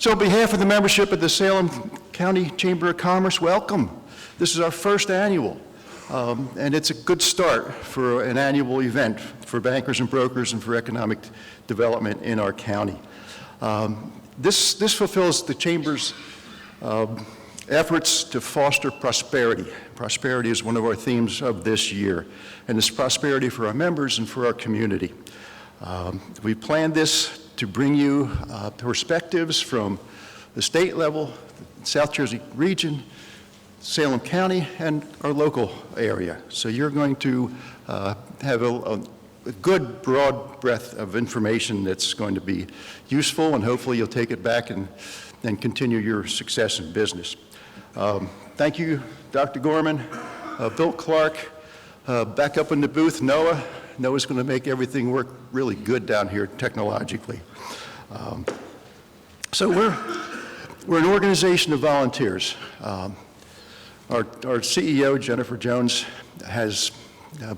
So on behalf of the membership of the Salem County Chamber of Commerce, welcome. This is our first annual, and it's a good start for an annual event for bankers and brokers and for economic development in our county. This fulfills the Chamber's efforts to foster prosperity. Prosperity is one of our themes of this year, and it's prosperity for our members and for our community. We planned this to bring you perspectives from the state level, South Jersey region, Salem County, and our local area. So you're going to have a good broad breadth of information that's going to be useful, and hopefully you'll take it back and continue your success in business. Thank you, Dr. Gorman, Bill Clark, back up in the booth, Noah. Noah's going to make everything work really good down here technologically. So we're an organization of volunteers. Our CEO, Jennifer Jones, has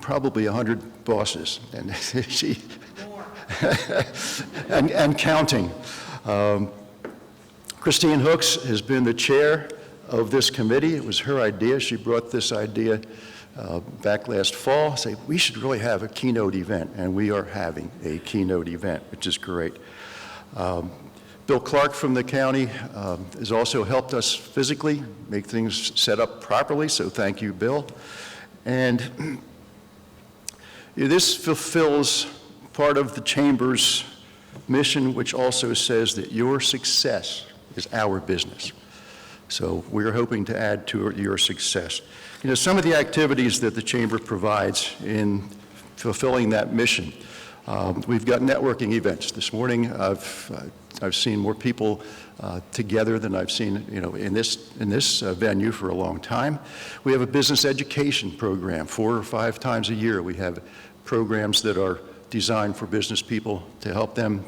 probably 100 bosses, and she and counting. Christine Hooks has been the chair of this committee. It was her idea. She brought this idea back last fall, say we should really have a keynote event, and we are having a keynote event, which is great. Bill Clark from the county has also helped us physically make things set up properly, so thank you, Bill. And this fulfills part of the Chamber's mission, which also says that your success is our business. So we're hoping to add to your success. You know, some of the activities that the Chamber provides in fulfilling that mission. We've got networking events. This morning, I've seen more people together than I've seen, in this venue for a long time. We have a business education program 4 or 5 times a year. We have programs that are designed for business people to help them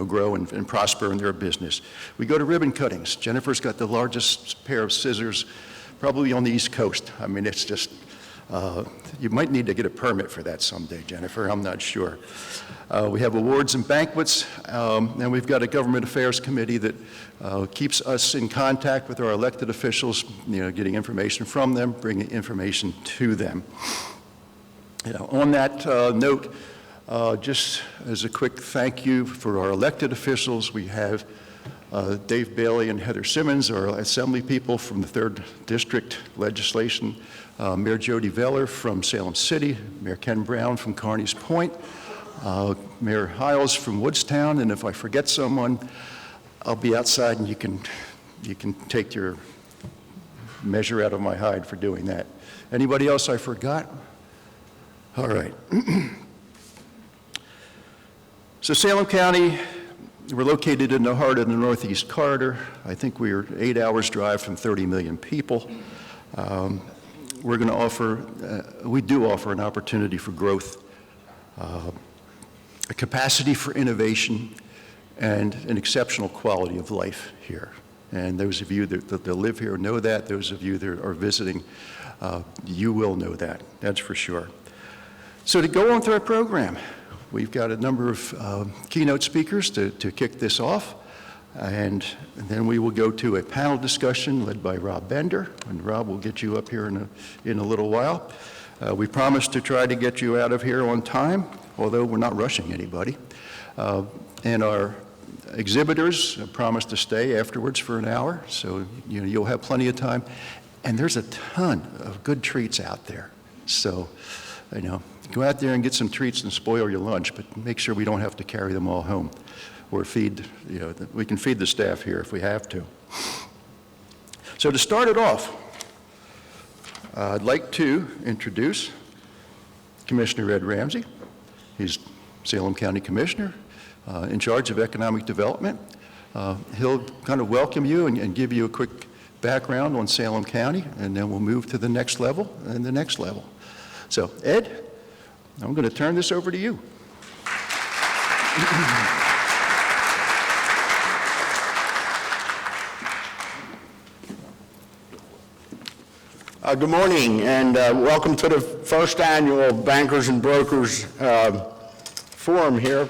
grow and prosper in their business. We go to ribbon cuttings. Jennifer's got the largest pair of scissors probably on the East Coast. I mean, it's just, you might need to get a permit for that someday, Jennifer, I'm not sure. We have awards and banquets, and we've got a government affairs committee that keeps us in contact with our elected officials, getting information from them, bringing information to them. On that note, just as a quick thank you for our elected officials, we have Dave Bailey and Heather Simmons, our assembly people from the 3rd District Legislation, Mayor Jody Veller from Salem City, Mayor Ken Brown from Carneys Point, Mayor Hiles from Woodstown, and if I forget someone, I'll be outside and you can take your measure out of my hide for doing that. Anybody else I forgot? All right. So Salem County, we're located in the heart of the Northeast Corridor. I think we're 8 hours drive from 30 million people. We're going to offer, we do offer an opportunity for growth, a capacity for innovation, and an exceptional quality of life here. And those of you that live here know that. Those of you that are visiting, you will know that, that's for sure. So to go on through our program, we've got a number of keynote speakers to kick this off, and then we will go to a panel discussion led by Rob Bender, and Rob will get you up here in a little while. We promise to try to get you out of here on time, although we're not rushing anybody. And our exhibitors promise to stay afterwards for an hour, so you'll have plenty of time. And there's a ton of good treats out there, so go out there and get some treats and spoil your lunch, but make sure we don't have to carry them all home, or feed, we can feed the staff here if we have to. So to start it off, I'd like to introduce Commissioner Ed Ramsey. He's Salem County Commissioner in charge of economic development. He'll kind of welcome you and give you a quick background on Salem County, and then we'll move to the next level and the next level. So, Ed, I'm going to turn this over to you. Good morning, and welcome to the first annual Bankers and Brokers Forum here.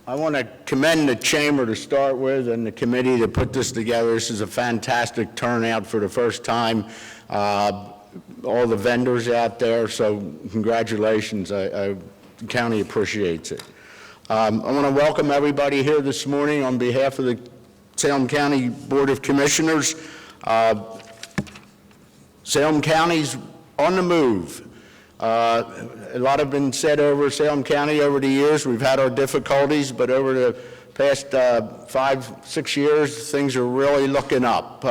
I want to commend the chamber to start with and the committee that put this together. This is a fantastic turnout for the first time. All the vendors out there, so congratulations. The county appreciates it. I want to welcome everybody here this morning on behalf of the Salem County Board of Commissioners. Salem County's on the move. A lot have been said over Salem County over the years. We've had our difficulties, but over the past 5-6 years, things are really looking up.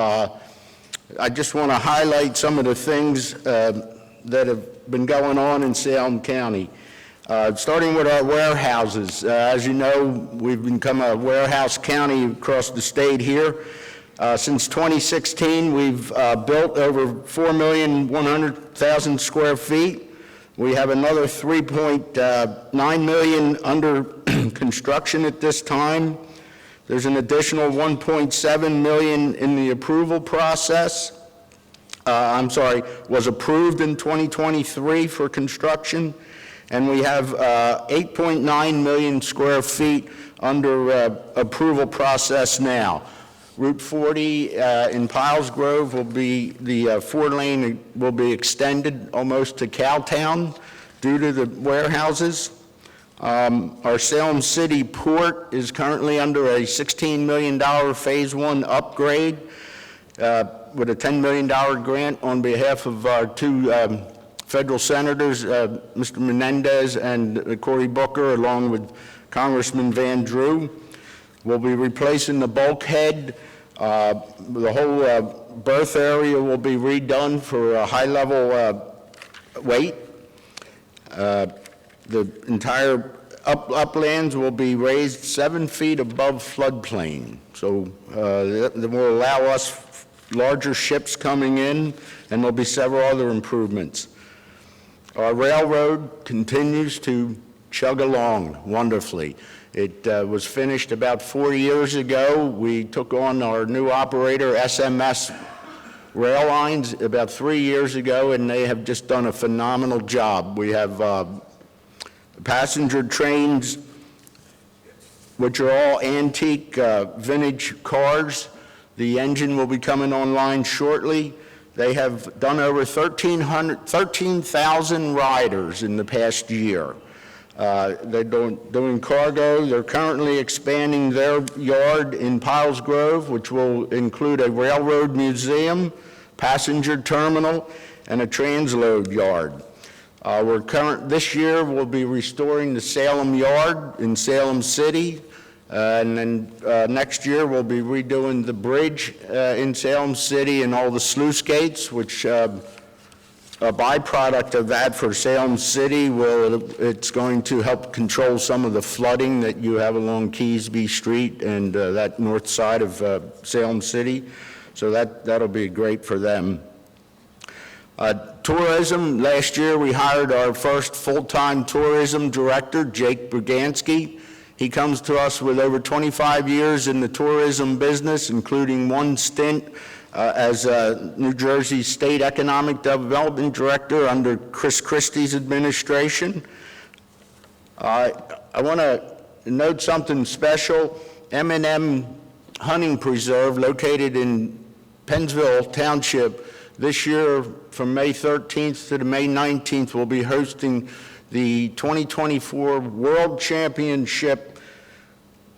I just want to highlight some of the things that have been going on in Salem County. Starting with our warehouses. As you know, we've become a warehouse county across the state here. Since 2016, we've built over 4,100,000 square feet. We have another 3.9 million under construction at this time. There's an additional 1.7 million in the approval process. Was approved in 2023 for construction. And we have 8.9 million square feet under approval process now. Route 40 in Piles Grove will be, the 4-lane will be extended almost to Cowtown due to the warehouses. Our Salem City Port is currently under a $16 million Phase 1 upgrade with a $10 million grant on behalf of our two federal senators, Mr. Menendez and Cory Booker, along with Congressman Van Drew. We'll be replacing the bulkhead. The whole berth area will be redone for a high-level weight. The entire uplands will be raised 7 feet above floodplain. So that will allow us larger ships coming in, and there'll be several other improvements. Our railroad continues to chug along wonderfully. It was finished about 4 years ago. We took on our new operator, SMS Rail Lines, about 3 years ago, and they have just done a phenomenal job. We have passenger trains, which are all antique vintage cars. The engine will be coming online shortly. They have done over 13,000 riders in the past year. They're doing cargo. They're currently expanding their yard in Piles Grove, which will include a railroad museum, passenger terminal, and a transload yard. This year we'll be restoring the Salem Yard in Salem City, and then next year we'll be redoing the bridge in Salem City and all the sluice gates, which a byproduct of that for Salem City, it's going to help control some of the flooding that you have along Keysby Street and that north side of Salem City. So that'll be great for them. Tourism, last year we hired our first full-time tourism director, Jake Bragansky. He comes to us with over 25 years in the tourism business, including one stint as New Jersey State Economic Development Director under Chris Christie's administration. I want to note something special. M&M Hunting Preserve, located in Pennsville Township, this year from May 13th to the May 19th, will be hosting the 2024 World Championship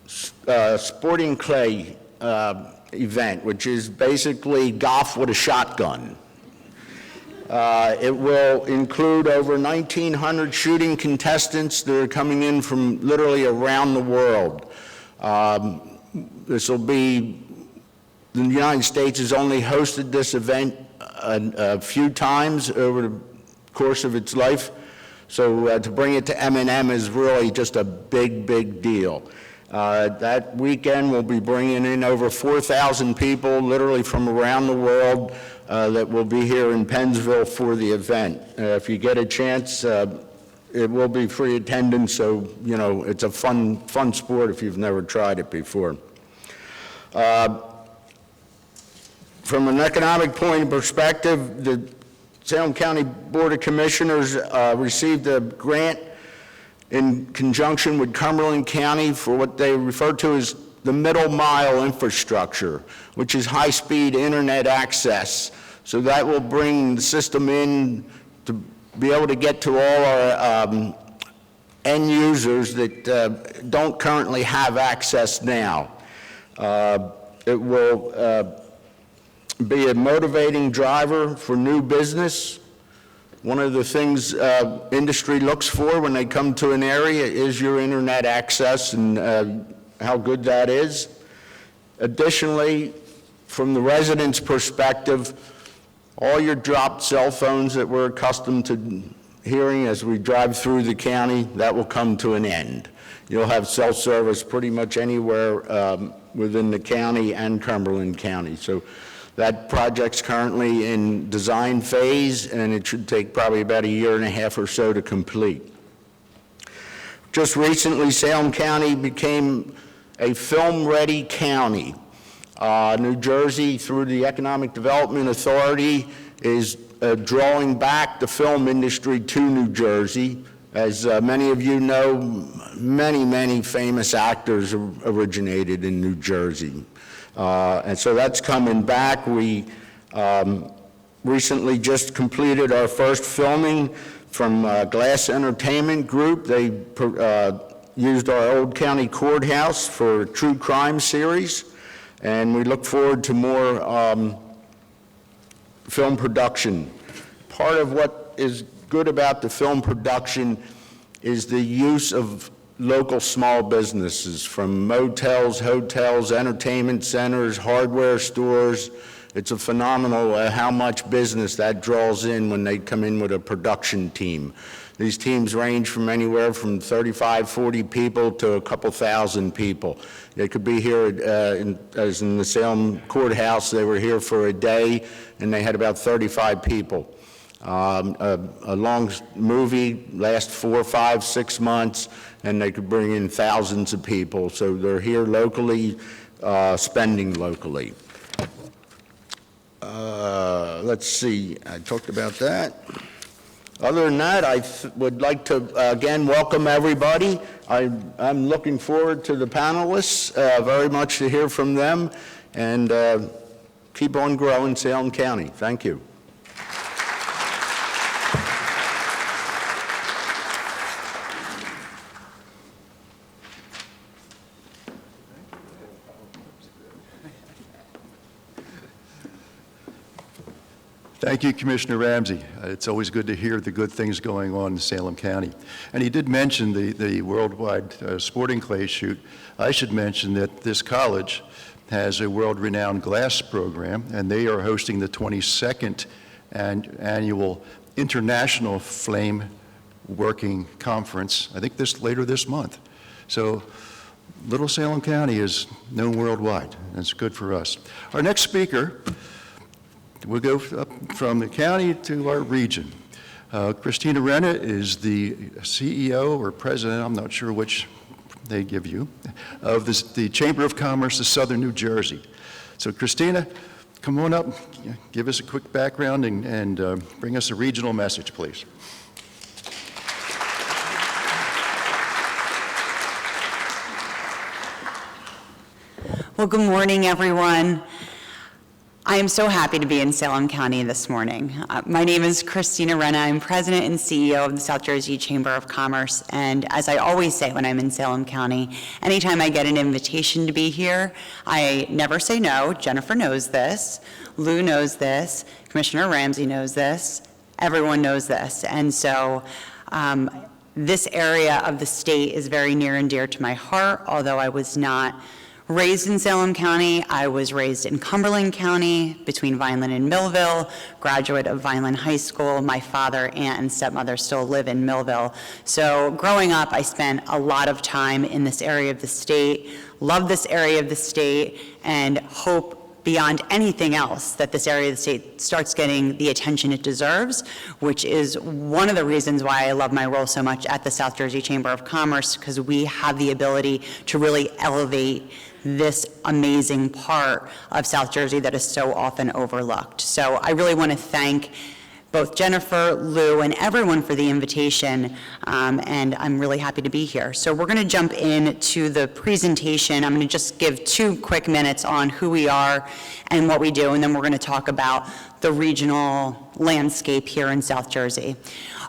Sporting Clay event, which is basically golf with a shotgun. It will include over 1,900 shooting contestants that are coming in from literally around the world. This will be, the United States has only hosted this event a few times over the course of its life. So to bring it to M&M is really just a big, big deal. That weekend we'll be bringing in over 4,000 people, literally from around the world, that will be here in Pennsville for the event. If you get a chance, it will be free attendance, so you know it's a fun sport if you've never tried it before. From an economic point of perspective, the Salem County Board of Commissioners received a grant in conjunction with Cumberland County for what they refer to as the middle mile infrastructure, which is high-speed internet access. So that will bring the system in to be able to get to all our end users that don't currently have access now. It will be a motivating driver for new business. One of the things industry looks for when they come to an area is your internet access and how good that is. Additionally, from the residents' perspective, all your dropped cell phones that we're accustomed to hearing as we drive through the county, that will come to an end. You'll have cell service pretty much anywhere within the county and Cumberland County. So that project's currently in design phase, and it should take probably about a year and a half or so to complete. Just recently, Salem County became a film-ready county. New Jersey, through the Economic Development Authority, is drawing back the film industry to New Jersey. As many of you know, many famous actors originated in New Jersey. And so that's coming back. We recently just completed our first filming from Glass Entertainment Group. They used our old county courthouse for a true crime series, and we look forward to more film production. Part of what is good about the film production is the use of local small businesses, from motels, hotels, entertainment centers, hardware stores. It's a phenomenal how much business that draws in when they come in with a production team. These teams range from anywhere from 35, 40 people to a couple thousand people. They could be here, as in the Salem Courthouse, they were here for a day, and they had about 35 people. A long movie lasts 4, 5, 6 months, and they could bring in thousands of people. So they're here locally, spending locally. Let's see, I talked about that. Other than that, I would like to, again, welcome everybody. I'm looking forward to the panelists, very much to hear from them, and keep on growing Salem County. Thank you. Thank you, Commissioner Ramsey. It's always good to hear the good things going on in Salem County. And he did mention the worldwide sporting clay shoot. I should mention that this college has a world-renowned glass program, and they are hosting the 22nd annual International Flame Working Conference, I think later this month. So Little Salem County is known worldwide. That's good for us. Our next speaker, we'll go up from the county to our region. Christina Renna is the CEO or president, I'm not sure which they give you, of the Chamber of Commerce of Southern New Jersey. So Christina, come on up, give us a quick background and bring us a regional message, please. Well, good morning, everyone. I am so happy to be in Salem County this morning. My name is Christina Renna. I'm president and CEO of the South Jersey Chamber of Commerce. And as I always say when I'm in Salem County, anytime I get an invitation to be here, I never say no. Jennifer knows this. Lou knows this. Commissioner Ramsey knows this. Everyone knows this. And so this area of the state is very near and dear to my heart, although I was not raised in Salem County. I was raised in Cumberland County between Vineland and Millville, graduate of Vineland High School. My father, aunt, and stepmother still live in Millville. So growing up, I spent a lot of time in this area of the state, love this area of the state, and hope beyond anything else that this area of the state starts getting the attention it deserves, which is one of the reasons why I love my role so much at the South Jersey Chamber of Commerce, because we have the ability to really elevate this amazing part of South Jersey that is so often overlooked. So I really want to thank both Jennifer, Lou, and everyone for the invitation, and I'm really happy to be here. So we're going to jump into the presentation. I'm going to just give 2 quick minutes on who we are and what we do, and then we're going to talk about the regional landscape here in South Jersey.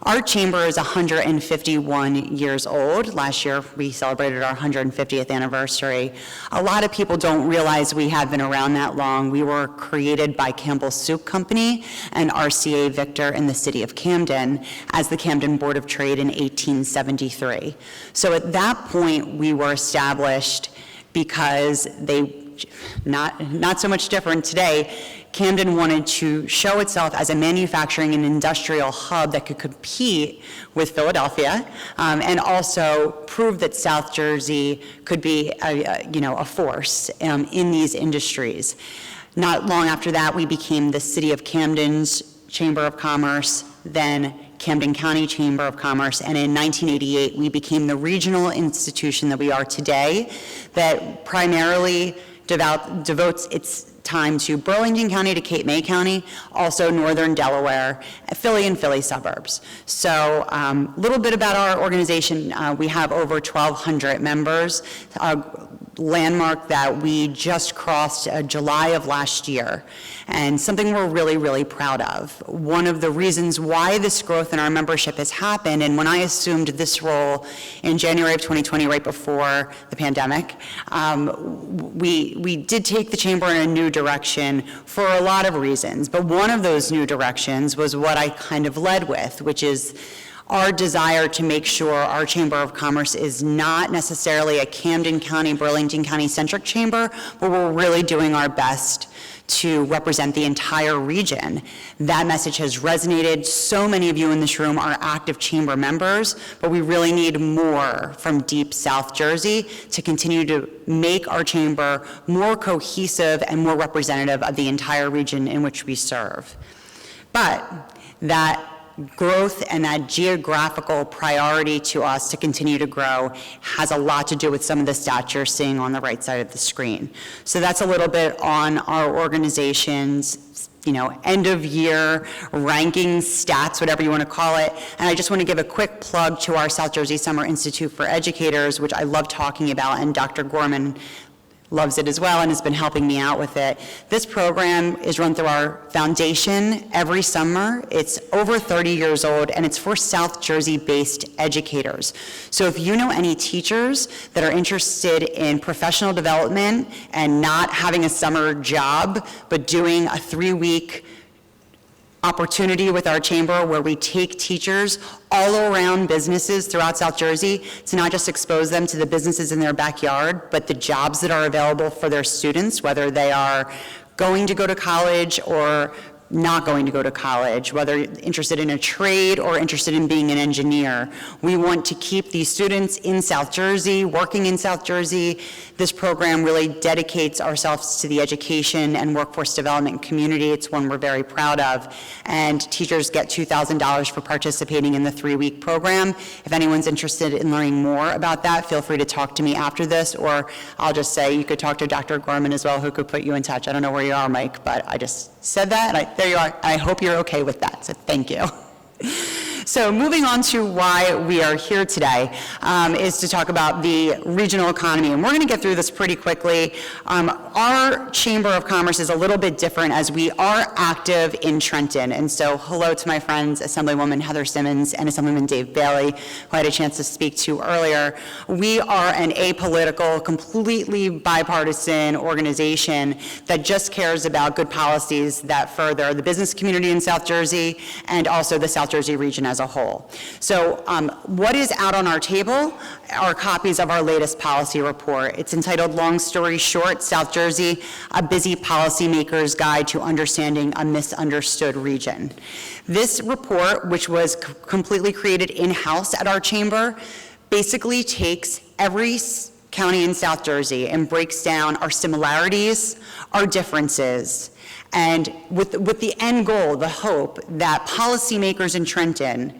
Our chamber is 151 years old. Last year, we celebrated our 150th anniversary. A lot of people don't realize we have been around that long. We were created by Campbell's Soup Company and RCA Victor in the city of Camden as the Camden Board of Trade in 1873. So at that point, we were established because not so much different today, Camden wanted to show itself as a manufacturing and industrial hub that could compete with Philadelphia, and also prove that South Jersey could be a force in these industries. Not long after that, we became the City of Camden's Chamber of Commerce, then Camden County Chamber of Commerce, and in 1988, we became the regional institution that we are today that primarily devotes its time to Burlington County to Cape May County, also northern Delaware, Philly and Philly suburbs. So a little bit about our organization. We have over 1,200 members, a landmark that we just crossed July of last year, and something we're really, really proud of. One of the reasons why this growth in our membership has happened, and when I assumed this role in January of 2020, right before the pandemic, we did take the chamber in a new direction for a lot of reasons, but one of those new directions was what I kind of led with, which is our desire to make sure our Chamber of Commerce is not necessarily a Camden County, Burlington County centric chamber, but we're really doing our best to represent the entire region. That message has resonated. So many of you in this room are active chamber members, but we really need more from deep South Jersey to continue to make our chamber more cohesive and more representative of the entire region in which we serve. But that growth and that geographical priority to us to continue to grow has a lot to do with some of the stats you're seeing on the right side of the screen. So that's a little bit on our organization's end of year ranking stats, whatever you want to call it. And I just want to give a quick plug to our South Jersey Summer Institute for Educators, which I love talking about, and Dr. Gorman loves it as well and has been helping me out with it. This program is run through our foundation every summer. It's over 30 years old, and it's for South Jersey-based educators. So if you know any teachers that are interested in professional development and not having a summer job, but doing a 3-week opportunity with our chamber where we take teachers all around businesses throughout South Jersey to not just expose them to the businesses in their backyard, but the jobs that are available for their students, whether they are going to go to college or not going to go to college, whether interested in a trade or interested in being an engineer. We want to keep these students in South Jersey, working in South Jersey. This program really dedicates ourselves to the education and workforce development community. It's one we're very proud of. And teachers get $2,000 for participating in the 3-week program. If anyone's interested in learning more about that, feel free to talk to me after this, or I'll just say you could talk to Dr. Gorman as well, who could put you in touch. I don't know where you are, Mike, but I just said that, and there you are. I hope you're okay with that, so thank you. So moving on to why we are here today is to talk about the regional economy, and we're going to get through this pretty quickly. Our Chamber of Commerce is a little bit different as we are active in Trenton, and so hello to my friends Assemblywoman Heather Simmons and Assemblyman Dave Bailey, who I had a chance to speak to earlier. We are an apolitical, completely bipartisan organization that just cares about good policies that further the business community in South Jersey and also the South Jersey region as a whole. So what is out on our table are copies of our latest policy report. It's entitled Long Story Short, South Jersey, a Busy Policymaker's Guide to Understanding a Misunderstood Region. This report, which was completely created in-house at our chamber, basically takes every county in South Jersey and breaks down our similarities, our differences, and with the end goal, the hope that policymakers in Trenton,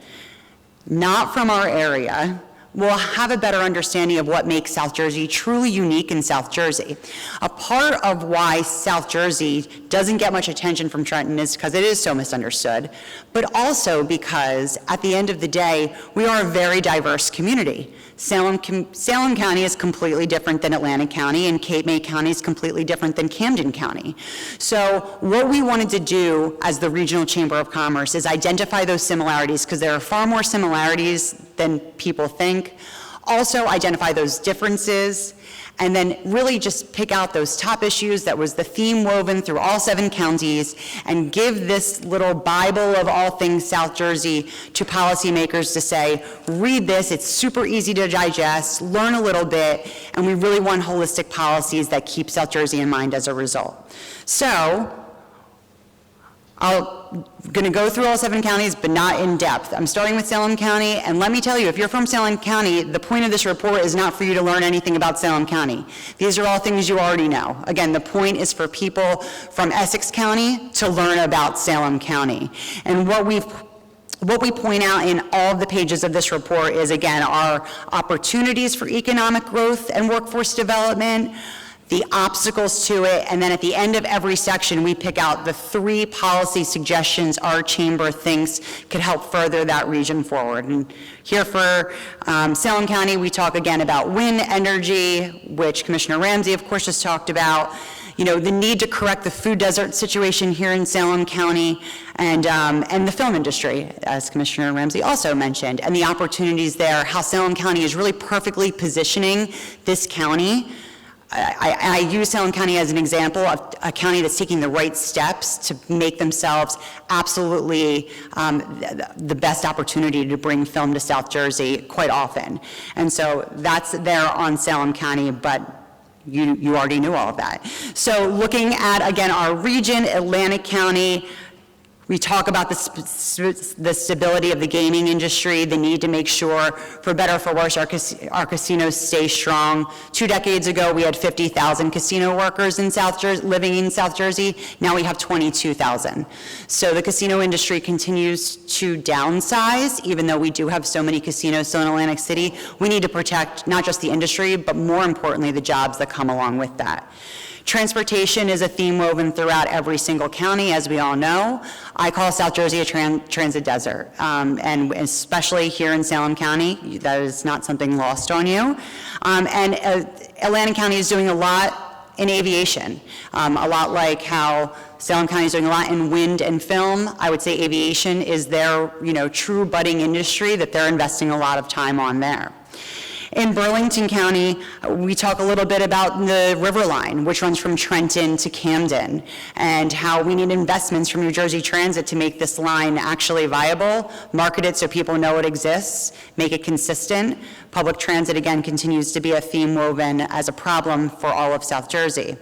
not from our area, we'll have a better understanding of what makes South Jersey truly unique in South Jersey. A part of why South Jersey doesn't get much attention from Trenton is because it is so misunderstood, but also because at the end of the day, we are a very diverse community. Salem County is completely different than Atlantic County, and Cape May County is completely different than Camden County. So what we wanted to do as the Regional Chamber of Commerce is identify those similarities, because there are far more similarities than people think. Also identify those differences, and then really just pick out those top issues that was the theme woven through all 7 counties, and give this little Bible of all things South Jersey to policymakers to say, read this, it's super easy to digest, learn a little bit, and we really want holistic policies that keep South Jersey in mind as a result. So, I'm going to go through all 7 counties, but not in depth. I'm starting with Salem County, and let me tell you, if you're from Salem County, the point of this report is not for you to learn anything about Salem County. These are all things you already know. Again, the point is for people from Essex County to learn about Salem County. And what we point out in all of the pages of this report is, again, our opportunities for economic growth and workforce development, the obstacles to it, and then at the end of every section, we pick out the 3 policy suggestions our chamber thinks could help further that region forward. And here for Salem County, we talk again about wind energy, which Commissioner Ramsey, of course, just talked about. You know, the need to correct the food desert situation here in Salem County, and the film industry, as Commissioner Ramsey also mentioned, and the opportunities there, how Salem County is really perfectly positioning this county. I use Salem County as an example of a county that's taking the right steps to make themselves absolutely the best opportunity to bring film to South Jersey quite often. And so that's there on Salem County, but you already knew all of that. So looking at, again, our region, Atlantic County, we talk about the stability of the gaming industry, the need to make sure, for better or for worse, our casinos stay strong. 2 decades ago, we had 50,000 casino workers in South Jersey, living in South Jersey. Now we have 22,000. So the casino industry continues to downsize, even though we do have so many casinos still in Atlantic City. We need to protect not just the industry, but more importantly, the jobs that come along with that. Transportation is a theme woven throughout every single county, as we all know. I call South Jersey a transit desert, and especially here in Salem County, that is not something lost on you. And Atlantic County is doing a lot in aviation, a lot like how Salem County is doing a lot in wind and film. I would say aviation is their, true budding industry that they're investing a lot of time on there. In Burlington County, we talk a little bit about the River Line, which runs from Trenton to Camden, and how we need investments from New Jersey Transit to make this line actually viable, market it so people know it exists, make it consistent. Public transit, again, continues to be a theme woven as a problem for all of South Jersey.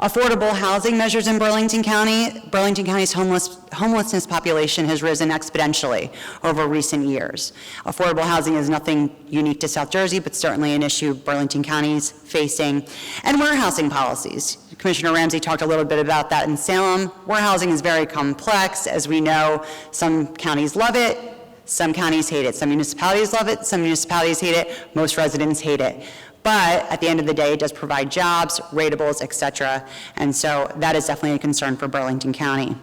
Affordable housing measures in Burlington County. Burlington County's homelessness population has risen exponentially over recent years. Affordable housing is nothing unique to South Jersey, but certainly an issue Burlington County is facing. And warehousing policies. Commissioner Ramsey talked a little bit about that in Salem. Warehousing is very complex. As we know, some counties love it, some counties hate it. Some municipalities love it, some municipalities hate it, most residents hate it. But at the end of the day, it does provide jobs, ratables, et cetera. And so that is definitely a concern for Burlington County.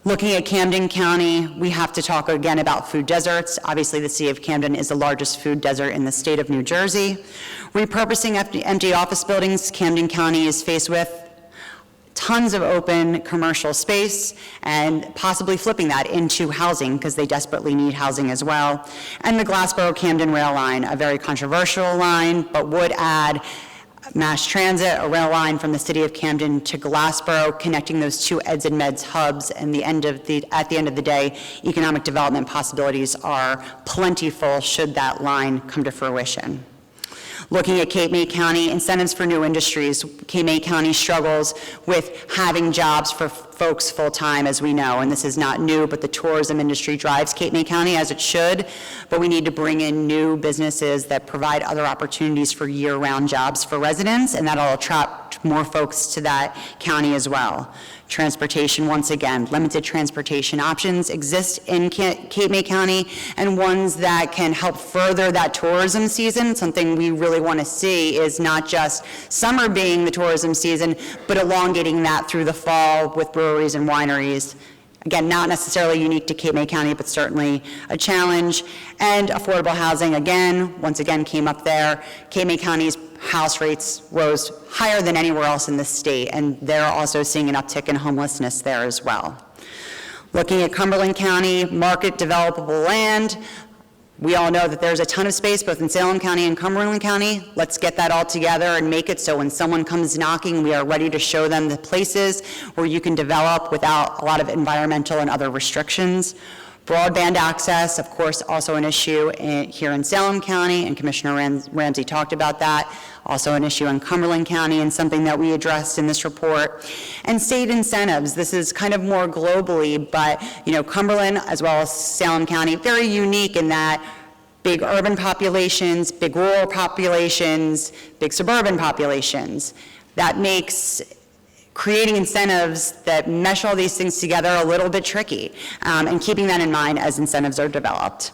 Looking at Camden County, we have to talk again about food deserts. Obviously, the city of Camden is the largest food desert in the state of New Jersey. Repurposing empty office buildings, Camden County is faced with tons of open commercial space, and possibly flipping that into housing, because they desperately need housing as well. And the Glassboro-Camden rail line, a very controversial line, but would add mass transit, a rail line from the city of Camden to Glassboro, connecting those 2 eds and meds hubs. And at the end of the day, economic development possibilities are plentiful should that line come to fruition. Looking at Cape May County, incentives for new industries. Cape May County struggles with having jobs for folks full-time, as we know, and this is not new, but the tourism industry drives Cape May County as it should, but we need to bring in new businesses that provide other opportunities for year-round jobs for residents, and that'll attract more folks to that county as well. Transportation, once again, limited transportation options exist in Cape May County, and ones that can help further that tourism season. Something we really want to see is not just summer being the tourism season, but elongating that through the fall with breweries and wineries. Again, not necessarily unique to Cape May County, but certainly a challenge. And affordable housing, again, once again, came up there. Cape May County's house rates rose higher than anywhere else in the state, and they're also seeing an uptick in homelessness there as well. Looking at Cumberland County, market developable land, we all know that there's a ton of space both in Salem County and Cumberland County. Let's get that all together and make it so when someone comes knocking, we are ready to show them the places where you can develop without a lot of environmental and other restrictions. Broadband access, of course, also an issue here in Salem County, and Commissioner Ramsey talked about that. Also an issue in Cumberland County, and something that we addressed in this report. And state incentives, this is kind of more globally, but Cumberland as well as Salem County, very unique in that big urban populations, big rural populations, big suburban populations. That makes creating incentives that mesh all these things together a little bit tricky, and keeping that in mind as incentives are developed.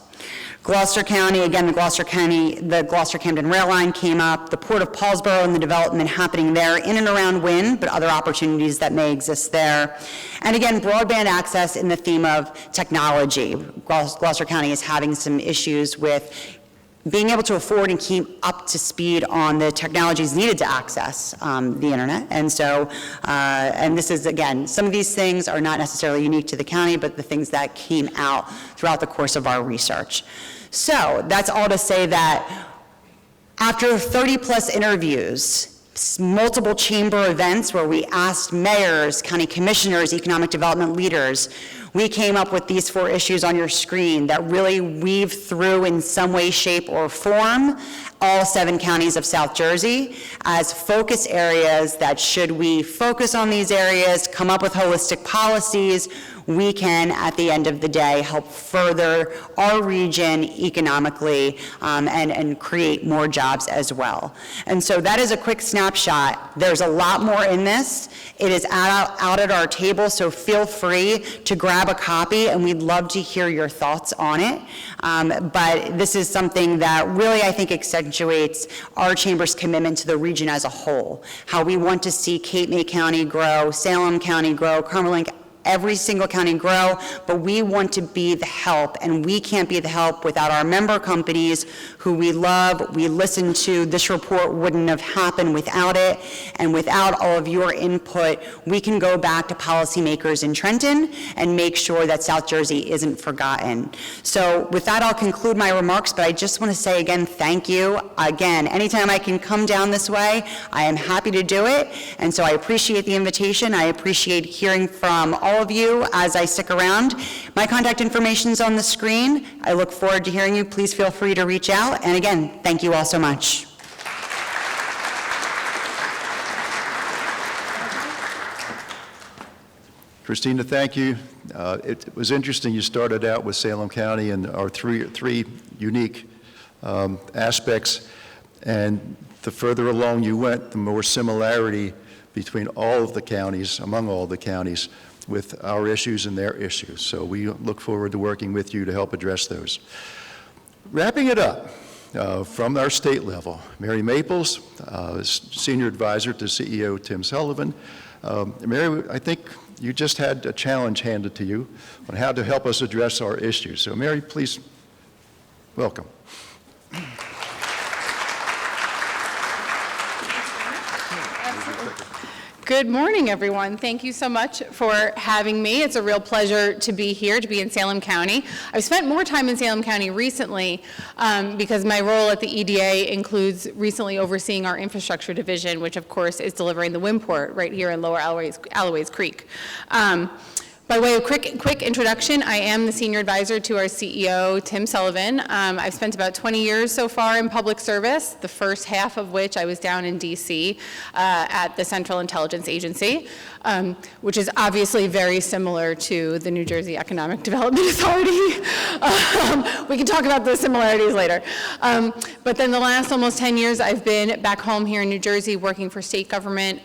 Gloucester County, again, the Gloucester-Camden rail line came up, the Port of Paulsboro and the development happening there in and around Wynn, but other opportunities that may exist there. And again, broadband access in the theme of technology. Gloucester County is having some issues with being able to afford and keep up to speed on the technologies needed to access the internet. And so, and this is, again, some of these things are not necessarily unique to the county, but the things that came out throughout the course of our research. So that's all to say that after 30+ interviews, multiple chamber events where we asked mayors, county commissioners, economic development leaders, we came up with these 4 issues on your screen that really weave through in some way, shape, or form all 7 counties of South Jersey as focus areas that should we focus on these areas, come up with holistic policies, we can, at the end of the day, help further our region economically and create more jobs as well. And so that is a quick snapshot. There's a lot more in this. It is out at our table, so feel free to grab a copy, and we'd love to hear your thoughts on it. But this is something that really, I think, accentuates our chamber's commitment to the region as a whole, how we want to see Cape May County grow, Salem County grow, Cumberland, every single county grow, but we want to be the help, and we can't be the help without our member companies who we love, we listen to. This report wouldn't have happened without it, and without all of your input, we can go back to policymakers in Trenton and make sure that South Jersey isn't forgotten. So with that, I'll conclude my remarks, but I just want to say again, thank you. Again, anytime I can come down this way, I am happy to do it, and so I appreciate the invitation. I appreciate hearing from all of you as I stick around. My contact information is on the screen. I look forward to hearing you. Please feel free to reach out. And again, thank you all so much. Christina, thank you. It was interesting. You started out with Salem County and our three unique aspects, and the further along you went, the more similarity between all of the counties, among all the counties, with our issues and their issues. So we look forward to working with you to help address those. Wrapping it up, from our state level, Mary Maples, Senior Advisor to CEO Tim Sullivan. Mary, I think you just had a challenge handed to you on how to help us address our issues. So Mary, please, welcome. Good morning, everyone. Thank you so much for having me. It's a real pleasure to be here, to be in Salem County. I've spent more time in Salem County recently because my role at the EDA includes recently overseeing our infrastructure division, which of course is delivering the Wimport right here in Lower Alloways Creek. But By way of quick introduction, I am the senior advisor to our CEO, Tim Sullivan. I've spent about 20 years so far in public service, the first half of which I was down in DC at the Central Intelligence Agency, which is obviously very similar to the New Jersey Economic Development Authority. We can talk about those similarities later. But then the last almost 10 years, I've been back home here in New Jersey working for state government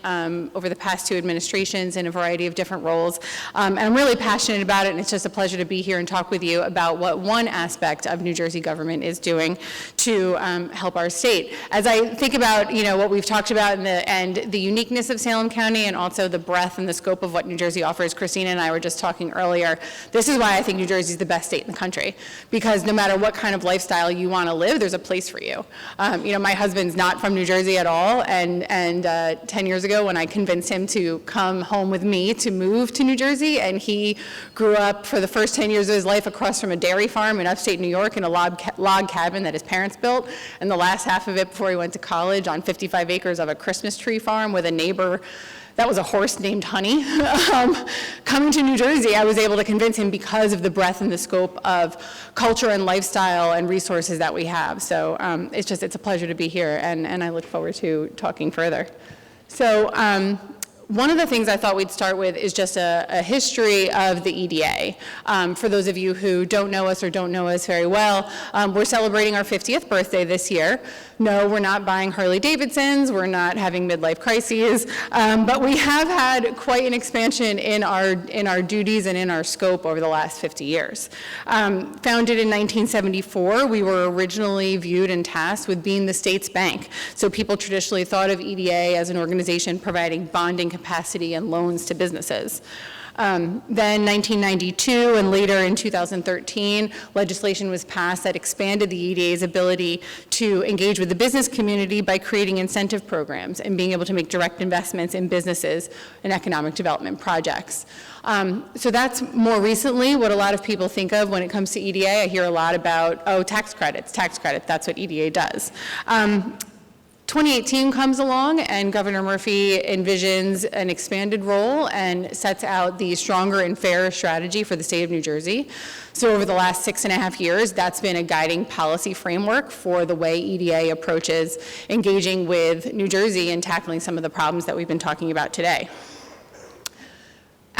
over the past 2 administrations in a variety of different roles. And I'm really passionate about it, and it's just a pleasure to be here and talk with you about what one aspect of New Jersey government is doing to help our state. As I think about, what we've talked about and the uniqueness of Salem County and also the breadth and the scope of what New Jersey offers, Christina and I were just talking earlier, this is why I think New Jersey is the best state in the country, because no matter what kind of lifestyle you want to live, there's a place for you. My husband's not from New Jersey at all, and 10 years ago when I convinced him to come home with me to move to New Jersey, and he grew up for the first 10 years of his life across from a dairy farm in upstate New York in a log cabin that his parents built, and the last half of it before he went to college on 55 acres of a Christmas tree farm with a neighbor that was a horse named Honey. Coming to New Jersey, I was able to convince him because of the breadth and the scope of culture and lifestyle and resources that we have. So it's a pleasure to be here, and I look forward to talking further. So one of the things I thought we'd start with is just a history of the EDA. For those of you who don't know us or don't know us very well, we're celebrating our 50th birthday this year. No, we're not buying Harley Davidsons, we're not having midlife crises, but we have had quite an expansion in our duties and in our scope over the last 50 years. Founded in 1974, we were originally viewed and tasked with being the state's bank. So people traditionally thought of EDA as an organization providing bonding capacity and loans to businesses. Then 1992 and later in 2013, legislation was passed that expanded the EDA's ability to engage with the business community by creating incentive programs and being able to make direct investments in businesses and economic development projects. So that's more recently what a lot of people think of when it comes to EDA. I hear a lot about, tax credits, that's what EDA does. 2018 comes along and Governor Murphy envisions an expanded role and sets out the stronger and fairer strategy for the state of New Jersey. So over the last 6.5 years, that's been a guiding policy framework for the way EDA approaches engaging with New Jersey and tackling some of the problems that we've been talking about today.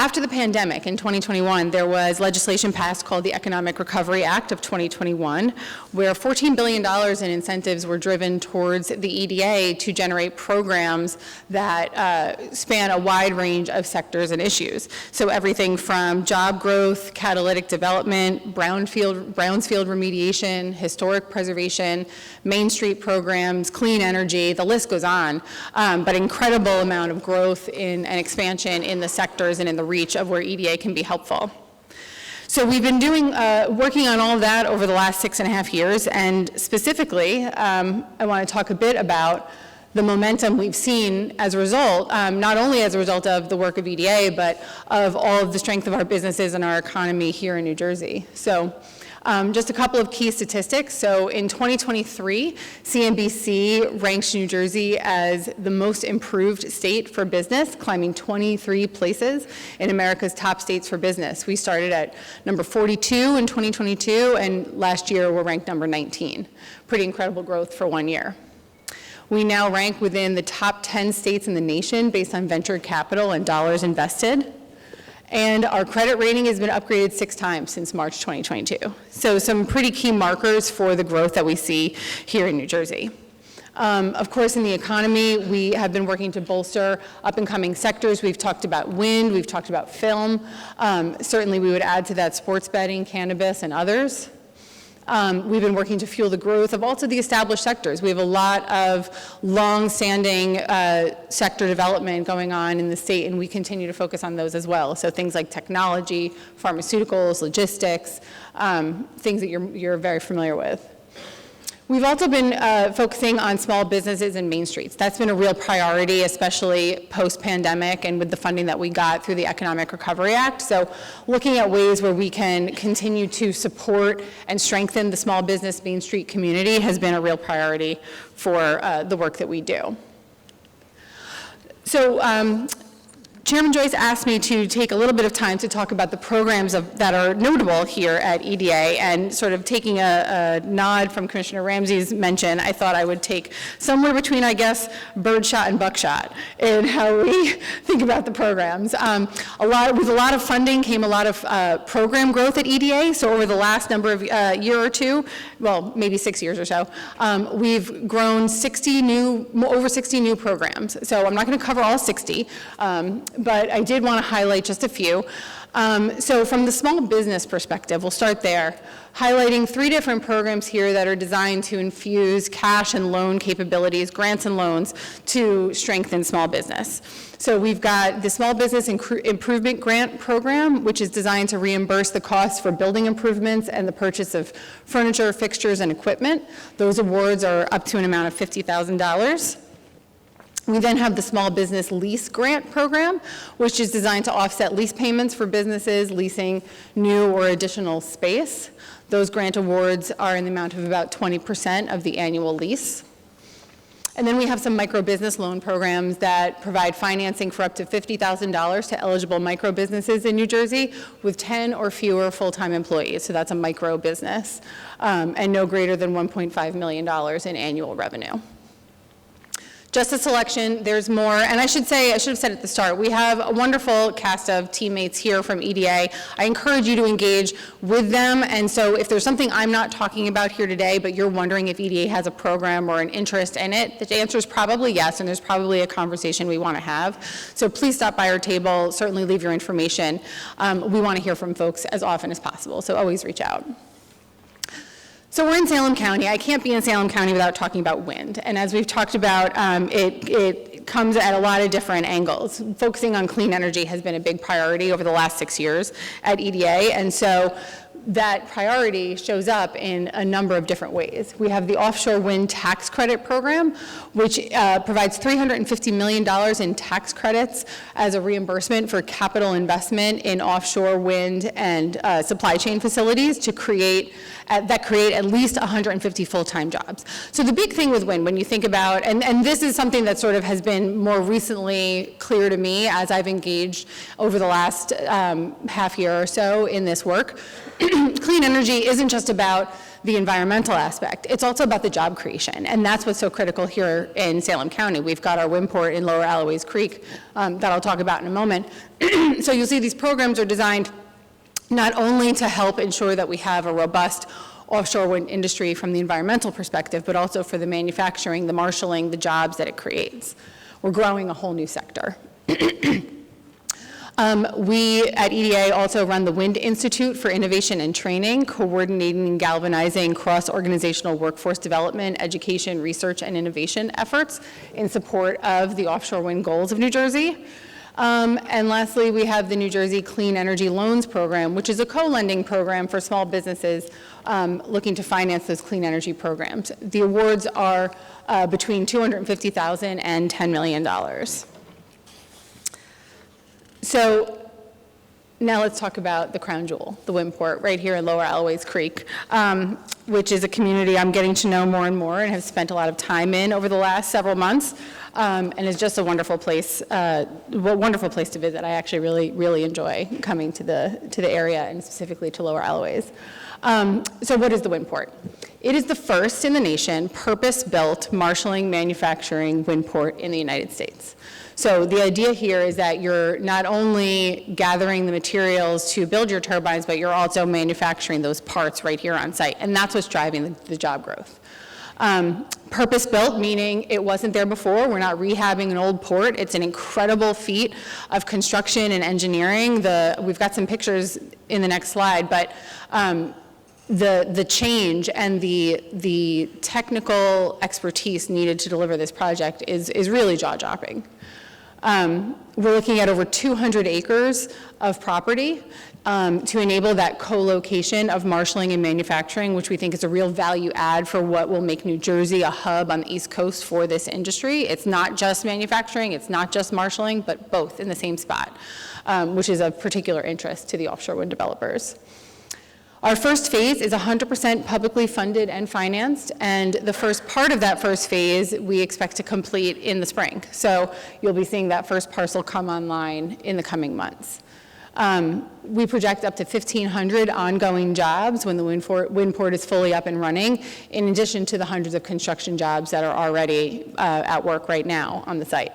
After the pandemic in 2021, there was legislation passed called the Economic Recovery Act of 2021, where $14 billion in incentives were driven towards the EDA to generate programs that span a wide range of sectors and issues. So everything from job growth, catalytic development, brownfield remediation, historic preservation, Main Street programs, clean energy, the list goes on, but incredible amount of growth and expansion in the sectors and in the reach of where EDA can be helpful. So we've been working on all of that over the last 6.5 years, and specifically, I want to talk a bit about the momentum we've seen as a result, not only as a result of the work of EDA, but of all of the strength of our businesses and our economy here in New Jersey. So just a couple of key statistics. So in 2023, CNBC ranks New Jersey as the most improved state for business, climbing 23 places in America's top states for business. We started at number 42 in 2022, and last year we're ranked number 19. Pretty incredible growth for 1 year. We now rank within the top 10 states in the nation based on venture capital and dollars invested. And our credit rating has been upgraded 6 times since March 2022. So some pretty key markers for the growth that we see here in New Jersey. Of course, in the economy, we have been working to bolster up-and-coming sectors. We've talked about wind, we've talked about film. Certainly, we would add to that sports betting, cannabis, and others. We've been working to fuel the growth of also the established sectors. We have a lot of long-standing sector development going on in the state, and we continue to focus on those as well. So things like technology, pharmaceuticals, logistics, things that you're very familiar with. We've also been focusing on small businesses and main streets. That's been a real priority, especially post-pandemic and with the funding that we got through the Economic Recovery Act. So looking at ways where we can continue to support and strengthen the small business main street community has been a real priority for the work that we do. So Chairman Joyce asked me to take a little bit of time to talk about the programs that are notable here at EDA, and sort of taking a nod from Commissioner Ramsey's mention, I thought I would take somewhere between, I guess, birdshot and buckshot in how we think about the programs. With a lot of funding came a lot of program growth at EDA, so over the last number of year or two, well, maybe 6 years or so, we've grown over 60 new programs. So I'm not going to cover all 60, but I did want to highlight just a few. So from the small business perspective, we'll start there, highlighting 3 different programs here that are designed to infuse cash and loan capabilities, grants and loans, to strengthen small business. So we've got the Small Business Improvement Grant Program, which is designed to reimburse the costs for building improvements and the purchase of furniture, fixtures, and equipment. Those awards are up to an amount of $50,000. We then have the Small Business Lease Grant Program, which is designed to offset lease payments for businesses leasing new or additional space. Those grant awards are in the amount of about 20% of the annual lease. And then we have some micro business loan programs that provide financing for up to $50,000 to eligible micro businesses in New Jersey with 10 or fewer full-time employees. So that's a micro business, and no greater than $1.5 million in annual revenue. Just a selection, there's more, and I should have said at the start, we have a wonderful cast of teammates here from EDA. I encourage you to engage with them, and so if there's something I'm not talking about here today, but you're wondering if EDA has a program or an interest in it, the answer is probably yes, and there's probably a conversation we want to have. So please stop by our table, certainly leave your information. We want to hear from folks as often as possible, so always reach out. So we're in Salem County. I can't be in Salem County without talking about wind. And as we've talked about, it comes at a lot of different angles. Focusing on clean energy has been a big priority over the last 6 years at EDA. And so that priority shows up in a number of different ways. We have the Offshore Wind Tax Credit Program, which provides $350 million in tax credits as a reimbursement for capital investment in offshore wind and supply chain facilities to create at least 150 full-time jobs. So the big thing with wind, when you think about, and this is something that sort of has been more recently clear to me as I've engaged over the last half year or so in this work, clean energy isn't just about the environmental aspect, it's also about the job creation, and that's what's so critical here in Salem County. We've got our wind port in Lower Alloways Creek that I'll talk about in a moment. So you'll see these programs are designed not only to help ensure that we have a robust offshore wind industry from the environmental perspective, but also for the manufacturing, the marshaling, the jobs that it creates. We're growing a whole new sector. We at EDA also run the Wind Institute for Innovation and Training, coordinating and galvanizing cross-organizational workforce development, education, research, and innovation efforts in support of the offshore wind goals of New Jersey. And lastly, we have the New Jersey Clean Energy Loans Program, which is a co-lending program for small businesses looking to finance those clean energy programs. The awards are between $250,000 and $10 million. So now let's talk about the crown jewel, the wind port, right here in Lower Alloways Creek, which is a community I'm getting to know more and more and have spent a lot of time in over the last several months, and is just a wonderful place to visit. I actually really enjoy coming to the area and specifically to Lower Alloways. So what is the wind port? It is the first in the nation purpose-built marshaling manufacturing wind port in the United States. So the idea here is that you're not only gathering the materials to build your turbines, but you're also manufacturing those parts right here on site, and that's what's driving the job growth. Purpose-built, meaning it wasn't there before. We're not rehabbing an old port. It's an incredible feat of construction and engineering. We've got some pictures in the next slide, but the change and the technical expertise needed to deliver this project is really jaw-dropping. We're looking at over 200 acres of property to enable that co-location of marshaling and manufacturing, which we think is a real value add for what will make New Jersey a hub on the East Coast for this industry. It's not just manufacturing, it's not just marshaling, but both in the same spot, which is of particular interest to the offshore wind developers. Our first phase is 100% publicly funded and financed, and the first part of that first phase we expect to complete in the spring. So you'll be seeing that first parcel come online in the coming months. We project up to 1,500 ongoing jobs when the wind port is fully up and running, in addition to the hundreds of construction jobs that are already at work right now on the site.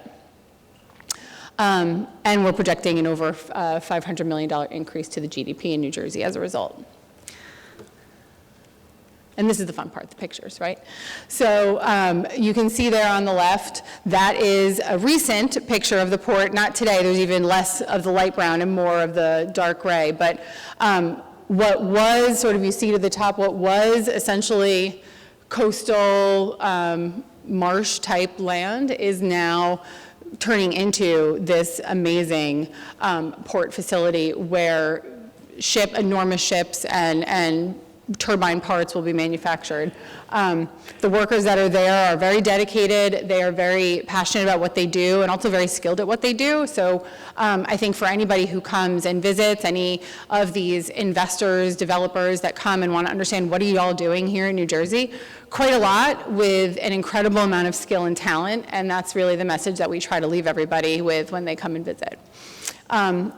And we're projecting an over $500 million increase to the GDP in New Jersey as a result. And this is the fun part, the pictures, right? So you can see there on the left, that is a recent picture of the port, not today, there's even less of the light brown and more of the dark gray, but what was, sort of you see to the top, what was essentially coastal marsh type land is now turning into this amazing port facility where enormous ships and turbine parts will be manufactured. The workers that are there are very dedicated, they are very passionate about what they do and also very skilled at what they do. So I think for anybody who comes and visits, any of these investors, developers that come and want to understand what are you all doing here in New Jersey, quite a lot with an incredible amount of skill and talent, and that's really the message that we try to leave everybody with when they come and visit.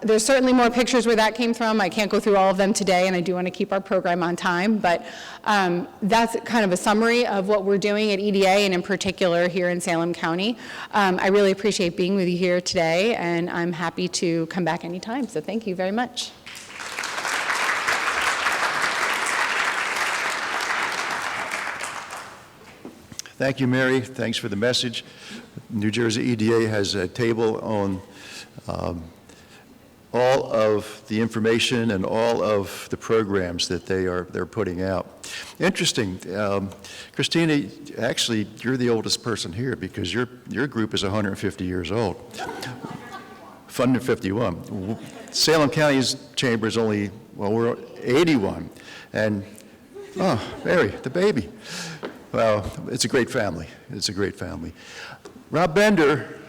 There's certainly more pictures where that came from. I can't go through all of them today, and I do want to keep our program on time, but that's kind of a summary of what we're doing at EDA, and in particular here in Salem County. I really appreciate being with you here today, and I'm happy to come back anytime, so thank you very much. Thank you, Mary. Thanks for the message. New Jersey EDA has a table on all of the information and all of the programs that they're putting out. Interesting, Christina, actually, you're the oldest person here because your group is 150 years old. 151. Salem County's chamber is only, well, we're 81. And, oh, Mary, the baby. Well, it's a great family. It's a great family. Rob Bender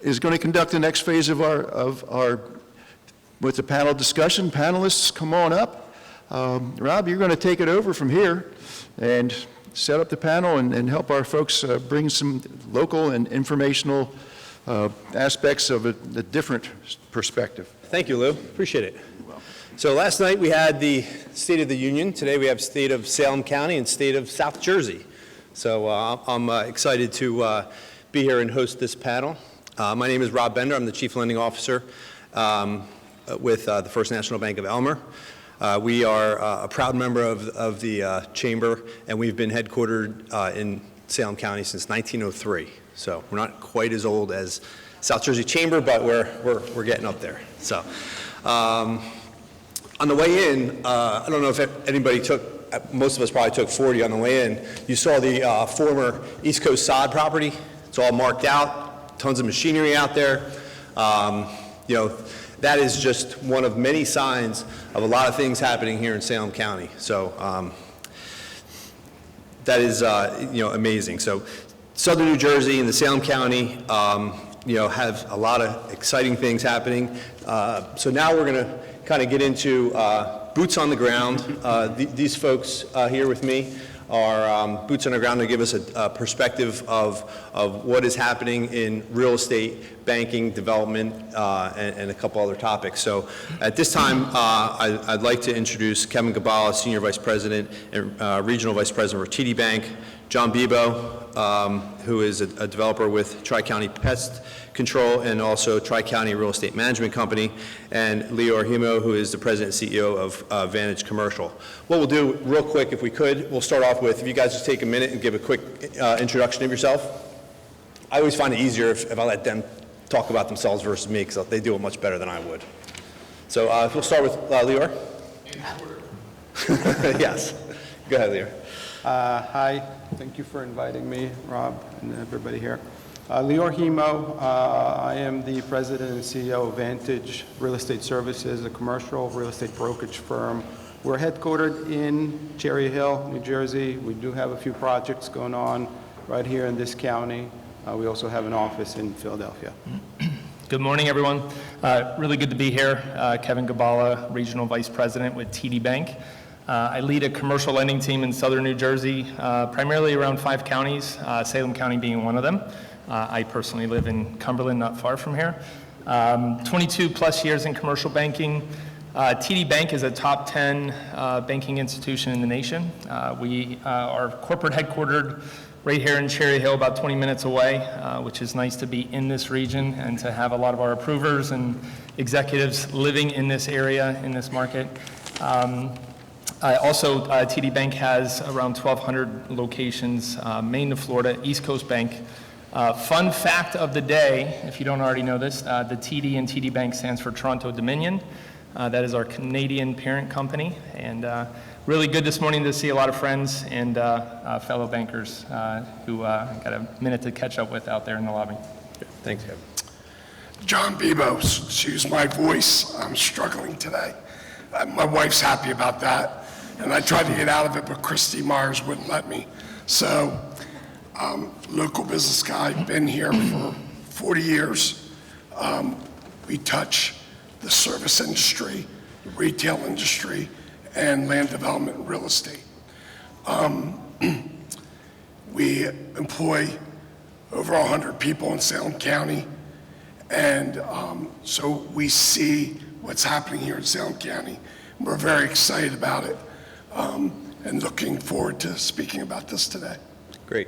is going to conduct the next phase of our with the panel discussion. Panelists, come on up. Rob, you're going to take it over from here and set up the panel and help our folks bring some local and informational aspects of a different perspective. Thank you, Lou. Appreciate it. So last night we had the State of the Union. Today we have State of Salem County and State of South Jersey. So I'm excited to be here and host this panel. My name is Rob Bender. I'm the Chief Lending Officer with the First National Bank of Elmer. We are a proud member of the Chamber, and we've been headquartered in Salem County since 1903. So we're not quite as old as South Jersey Chamber, but we're getting up there. So on the way in, I don't know if anybody took, most of us probably took 40 on the way in. You saw the former East Coast sod property. It's all marked out, tons of machinery out there. You know, that is just one of many signs of a lot of things happening here in Salem County. So that is, you know, amazing. So Southern New Jersey and the Salem County, you know, have a lot of exciting things happening. So now we're going to kind of get into boots on the ground. These folks here with me are boots on the ground to give us a perspective of what is happening in real estate, banking, development, and a couple other topics. So at this time, I'd like to introduce Kevin Gabala, Senior Vice President and Regional Vice President for TD Bank, John Bebo, who is a developer with Tri-County Pest Control and also Tri-County Real Estate Management Company, and Leor Himo, who is the President and CEO of Vantage Commercial. What we'll do real quick, if we could, we'll start off with, if you guys just take a minute and give a quick introduction of yourself. I always find it easier if I let them talk about themselves versus me, because they do it much better than I would. So if we'll start with Leor. Yes. Go ahead, Leor. Hi, thank you for inviting me, Rob, and everybody here. Leor Himo, I am the President and CEO of Vantage Real Estate Services, a commercial real estate brokerage firm. We're headquartered in Cherry Hill, New Jersey. We do have a few projects going on right here in this county. We also have an office in Philadelphia. Good morning, everyone. Really good to be here. Kevin Gabala, Regional Vice President with TD Bank. I lead a commercial lending team in southern New Jersey, primarily around 5 counties, Salem County being one of them. I personally live in Cumberland, not far from here. 22 plus years in commercial banking. TD Bank is a top 10 banking institution in the nation. We are corporate headquartered right here in Cherry Hill, about 20 minutes away, which is nice to be in this region and to have a lot of our approvers and executives living in this area, in this market. Also, TD Bank has around 1,200 locations, Maine to Florida, East Coast Bank. Fun fact of the day, if you don't already know this, the TD in TD Bank stands for Toronto Dominion. That is our Canadian parent company, and really good this morning to see a lot of friends and fellow bankers who got a minute to catch up with out there in the lobby. Thanks, Kevin. John Bebos, excuse my voice, I'm struggling today. My wife's happy about that, and I tried to get out of it, but Christy Myers wouldn't let me. So, local business guy, been here for 40 years. We touch the service industry, the retail industry, and land development and real estate. We employ over 100 people in Salem County, and so we see what's happening here in Salem County. We're very excited about it, and looking forward to speaking about this today. Great,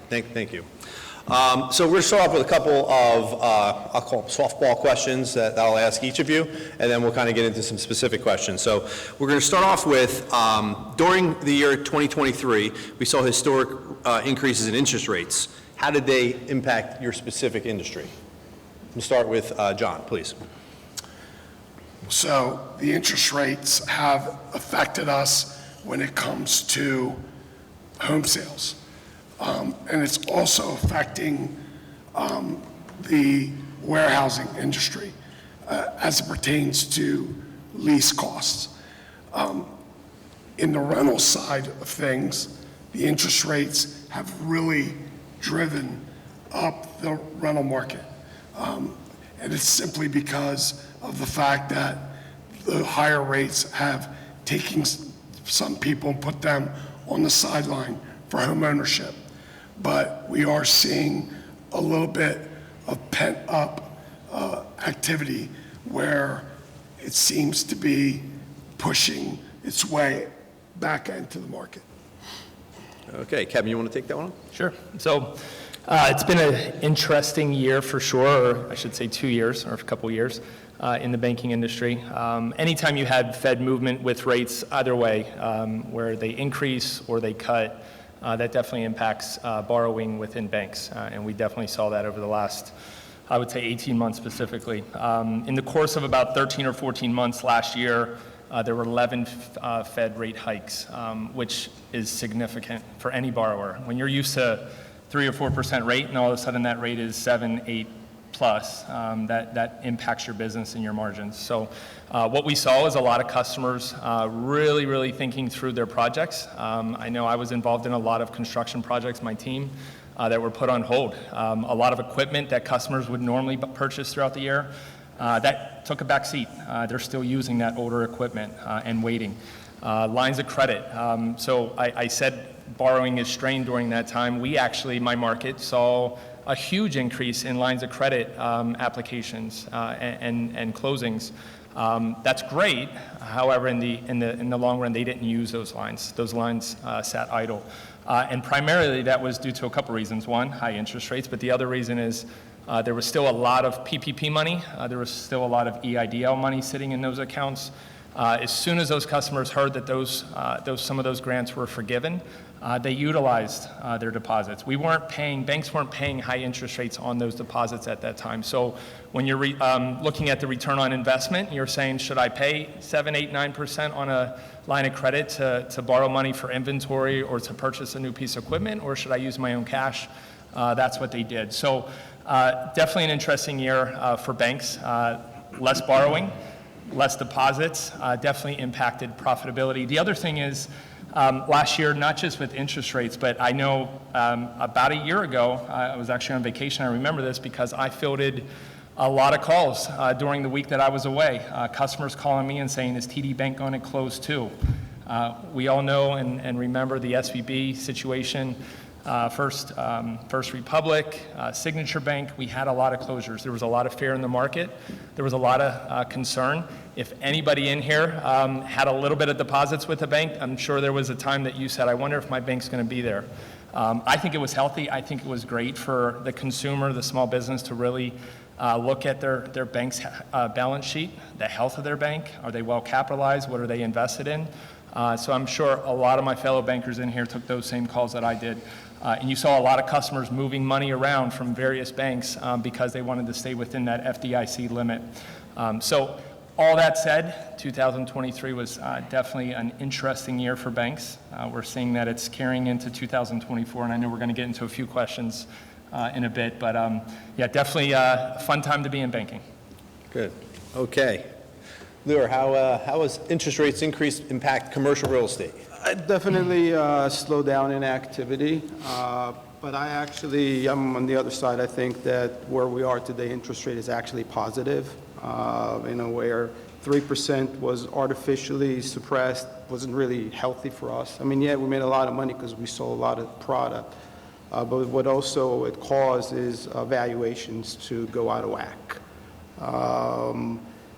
thank you. So we're going to start off with a couple of, I'll call them softball questions that I'll ask each of you, and then we'll kind of get into some specific questions. So we're going to start off with, during the year 2023, we saw historic increases in interest rates. How did they impact your specific industry? We'll start with John, please. So the interest rates have affected us when it comes to home sales. And it's also affecting the warehousing industry as it pertains to lease costs. In the rental side of things, the interest rates have really driven up the rental market. And it's simply because of the fact that the higher rates have taken some people and put them on the sideline for home ownership. But we are seeing a little bit of pent-up activity where it seems to be pushing its way back into the market. Okay, Kevin, you want to take that one? Sure. So it's been an interesting year for sure, or I should say 2 years, or a couple years, in the banking industry. Anytime you had Fed movement with rates either way, where they increase or they cut, that definitely impacts borrowing within banks, and we definitely saw that over the last, I would say, 18 months specifically. In the course of about 13 or 14 months last year, there were 11 Fed rate hikes, which is significant for any borrower. When you're used to 3 or 4% rate, and all of a sudden that rate is 7, 8 plus, that impacts your business and your margins. So what we saw is a lot of customers really thinking through their projects. I know I was involved in a lot of construction projects, my team, that were put on hold. A lot of equipment that customers would normally purchase throughout the year, that took a back seat. They're still using that older equipment and waiting. Lines of credit. So I said borrowing is strained during that time. We actually, my market, saw a huge increase in lines of credit applications and closings. That's great. However, in the long run, they didn't use those lines. Those lines sat idle. And primarily that was due to a couple reasons. One, high interest rates, but the other reason is there was still a lot of PPP money. There was still a lot of EIDL money sitting in those accounts. As soon as those customers heard that some of those grants were forgiven, they utilized their deposits. Banks weren't paying high interest rates on those deposits at that time. So when you're looking at the return on investment, you're saying, should I pay 7, 8, 9% on a line of credit to borrow money for inventory or to purchase a new piece of equipment, or should I use my own cash? That's what they did. So definitely an interesting year for banks. Less borrowing, less deposits, definitely impacted profitability. The other thing is, last year, not just with interest rates, but I know about a year ago, I was actually on vacation, I remember this, because I fielded a lot of calls during the week that I was away. Customers calling me and saying, is TD Bank going to close too? We all know and remember the SVB situation, First Republic, Signature Bank. We had a lot of closures. There was a lot of fear in the market. There was a lot of concern. If anybody in here had a little bit of deposits with a bank, I'm sure there was a time that you said, I wonder if my bank's going to be there. I think it was healthy. I think it was great for the consumer, the small business, to really look at their bank's balance sheet, the health of their bank. Are they well capitalized? What are they invested in? So I'm sure a lot of my fellow bankers in here took those same calls that I did. And you saw a lot of customers moving money around from various banks because they wanted to stay within that FDIC limit. So all that said, 2023 was definitely an interesting year for banks. We're seeing that it's carrying into 2024, and I know we're going to get into a few questions in a bit, but yeah, definitely a fun time to be in banking. Good. Okay. Lior, how has interest rates increase impact commercial real estate? Definitely slow down in activity, but I'm on the other side. I think that where we are today, interest rate is actually positive, where 3% was artificially suppressed, wasn't really healthy for us. I mean, yeah, we made a lot of money because we sold a lot of product, but what also it caused is valuations to go out of whack.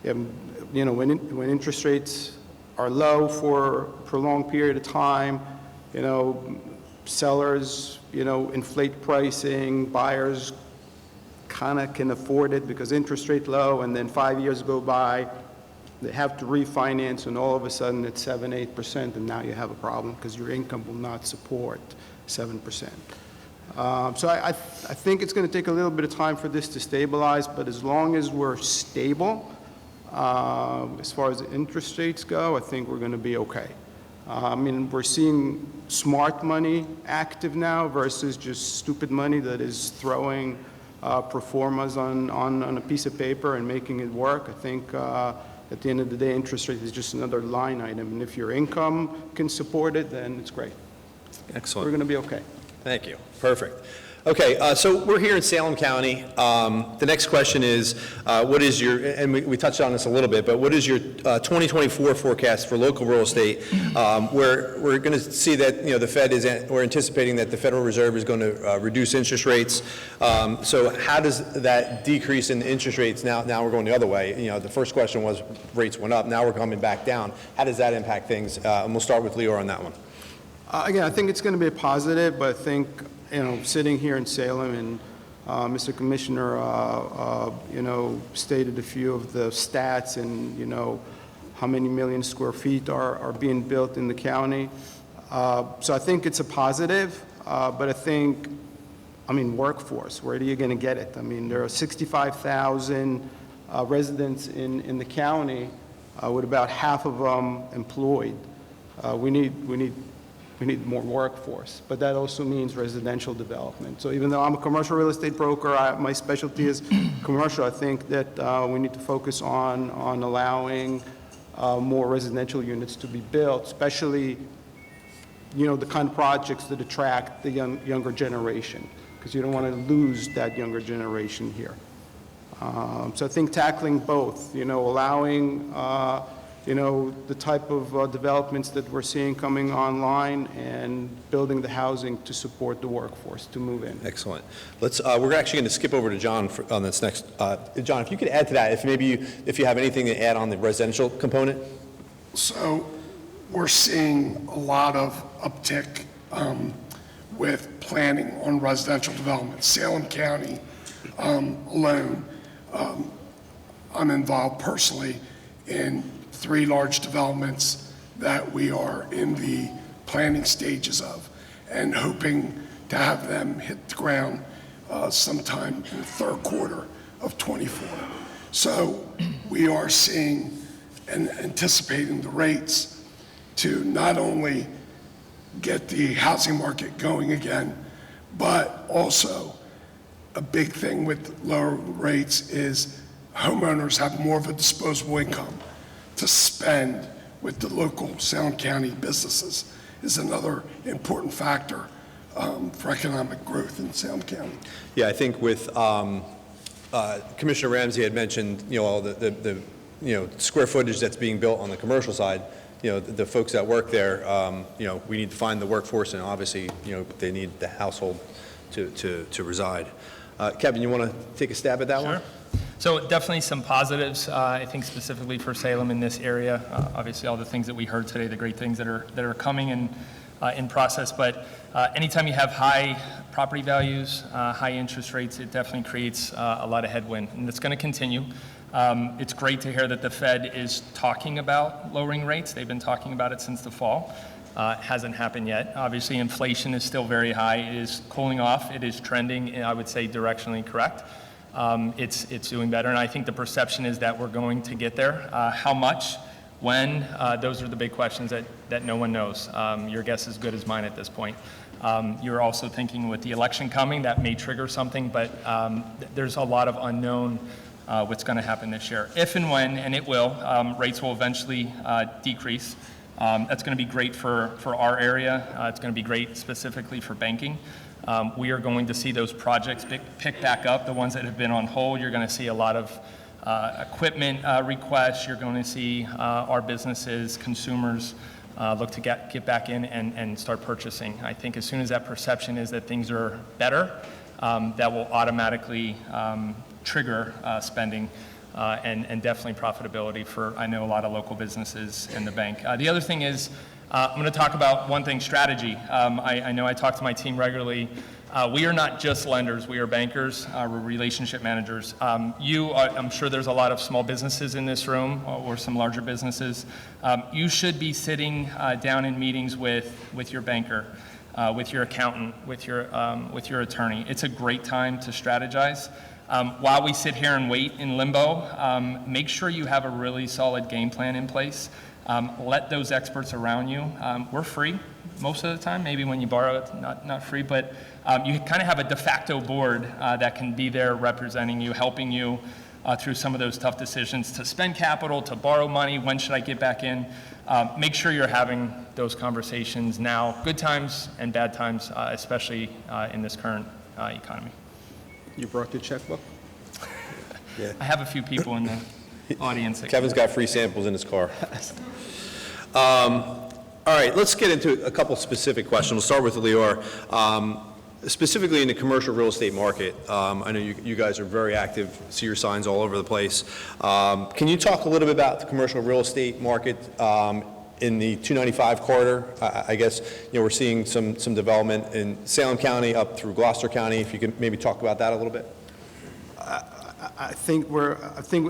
When interest rates are low for a prolonged period of time, sellers, inflate pricing, buyers kind of can afford it because interest rate low, and then 5 years go by, they have to refinance, and all of a sudden it's 7-8%, and now you have a problem because your income will not support 7%. So I think it's going to take a little bit of time for this to stabilize, but as long as we're stable, as far as interest rates go, I think we're going to be okay. We're seeing smart money active now versus just stupid money that is throwing pro formas on a piece of paper and making it work. I think at the end of the day, interest rate is just another line item, and if your income can support it, then it's great. Excellent. We're going to be okay. Thank you. Perfect. Okay, so we're here in Salem County. The next question is, what is your, and we touched on this a little bit, but what is your 2024 forecast for local real estate? Where we're going to see that, the Fed we're anticipating that the Federal Reserve is going to reduce interest rates. So how does that decrease in interest rates, now we're going the other way. The first question was rates went up, now we're coming back down. How does that impact things? And we'll start with Lior on that one. Again, I think it's going to be a positive, but I think, sitting here in Salem, and Mr. Commissioner, stated a few of the stats and, how many million square feet are being built in the county. So I think it's a positive, but I think, workforce, where are you going to get it? There are 65,000 residents in the county, with about half of them employed. We need more workforce, but that also means residential development. So even though I'm a commercial real estate broker, my specialty is commercial, I think that we need to focus on allowing more residential units to be built, especially, the kind of projects that attract the younger generation, because you don't want to lose that younger generation here. So I think tackling both, allowing the type of developments that we're seeing coming online and building the housing to support the workforce to move in. Excellent. We're actually going to skip over to John on this next. John, if you could add to that, if you have anything to add on the residential component. So we're seeing a lot of uptick with planning on residential development. Salem County alone, I'm involved personally in 3 large developments that we are in the planning stages of and hoping to have them hit the ground sometime in the third quarter of '24. So we are seeing and anticipating the rates to not only get the housing market going again, but also a big thing with lower rates is homeowners have more of a disposable income to spend with the local Salem County businesses is another important factor for economic growth in Salem County. Yeah, I think with Commissioner Ramsey had mentioned, all the square footage that's being built on the commercial side the folks that work there, we need to find the workforce, and obviously, they need the household to reside. Kevin, you want to take a stab at that one? Sure. So definitely some positives, I think specifically for Salem in this area. Obviously, all the things that we heard today, the great things that are coming in process. But anytime you have high property values, high interest rates, it definitely creates a lot of headwind, and it's going to continue. It's great to hear that the Fed is talking about lowering rates. They've been talking about it since the fall. It hasn't happened yet. Obviously, inflation is still very high. It is cooling off. It is trending, I would say, directionally correct. It's doing better, and I think the perception is that we're going to get there. How much, when, those are the big questions that no one knows. Your guess is as good as mine at this point. You're also thinking with the election coming, that may trigger something, but there's a lot of unknown what's going to happen this year. If and when, and it will, rates will eventually decrease. That's going to be great for our area. It's going to be great specifically for banking. We are going to see those projects pick back up, the ones that have been on hold. You're going to see a lot of equipment requests. You're going to see our businesses, consumers look to get back in and start purchasing. I think as soon as that perception is that things are better, that will automatically trigger spending and definitely profitability for, I know, a lot of local businesses and the bank. The other thing is, I'm going to talk about one thing, strategy. I know I talk to my team regularly. We are not just lenders, we are bankers, we're relationship managers. I'm sure there's a lot of small businesses in this room or some larger businesses. You should be sitting down in meetings with your banker, with your accountant, with your attorney. It's a great time to strategize. While we sit here and wait in limbo, make sure you have a really solid game plan in place. Let those experts around you, we're free most of the time, maybe when you borrow it's not free, but you kind of have a de facto board that can be there representing you, helping you through some of those tough decisions to spend capital, to borrow money, when should I get back in. Make sure you're having those conversations now, good times and bad times, especially in this current economy. You brought your checkbook? I have a few people in the audience. Kevin's got free samples in his car. All right, let's get into a couple specific questions. We'll start with Lior. Specifically in the commercial real estate market, I know you guys are very active, see your signs all over the place. Can you talk a little bit about the commercial real estate market in the 295 corridor? I guess we're seeing some development in Salem County up through Gloucester County. If you could maybe talk about that a little bit. I think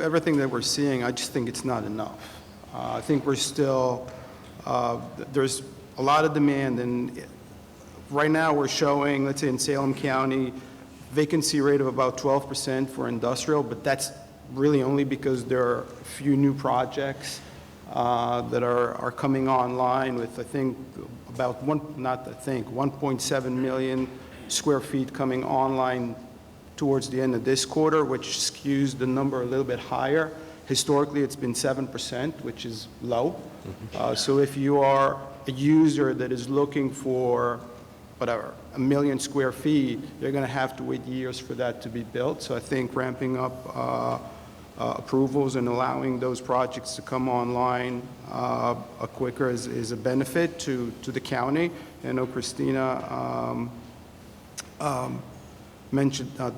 everything that we're seeing, I just think it's not enough. I think we're still, there's a lot of demand, and right now we're showing, let's say in Salem County, vacancy rate of about 12% for industrial, but that's really only because there are a few new projects that are coming online with, I think, about 1.7 million square feet coming online towards the end of this quarter, which skews the number a little bit higher. Historically, it's been 7%, which is low. So if you are a user that is looking for, whatever, 1 million square feet, you're going to have to wait years for that to be built. So I think ramping up approvals and allowing those projects to come online quicker is a benefit to the county. I know Christina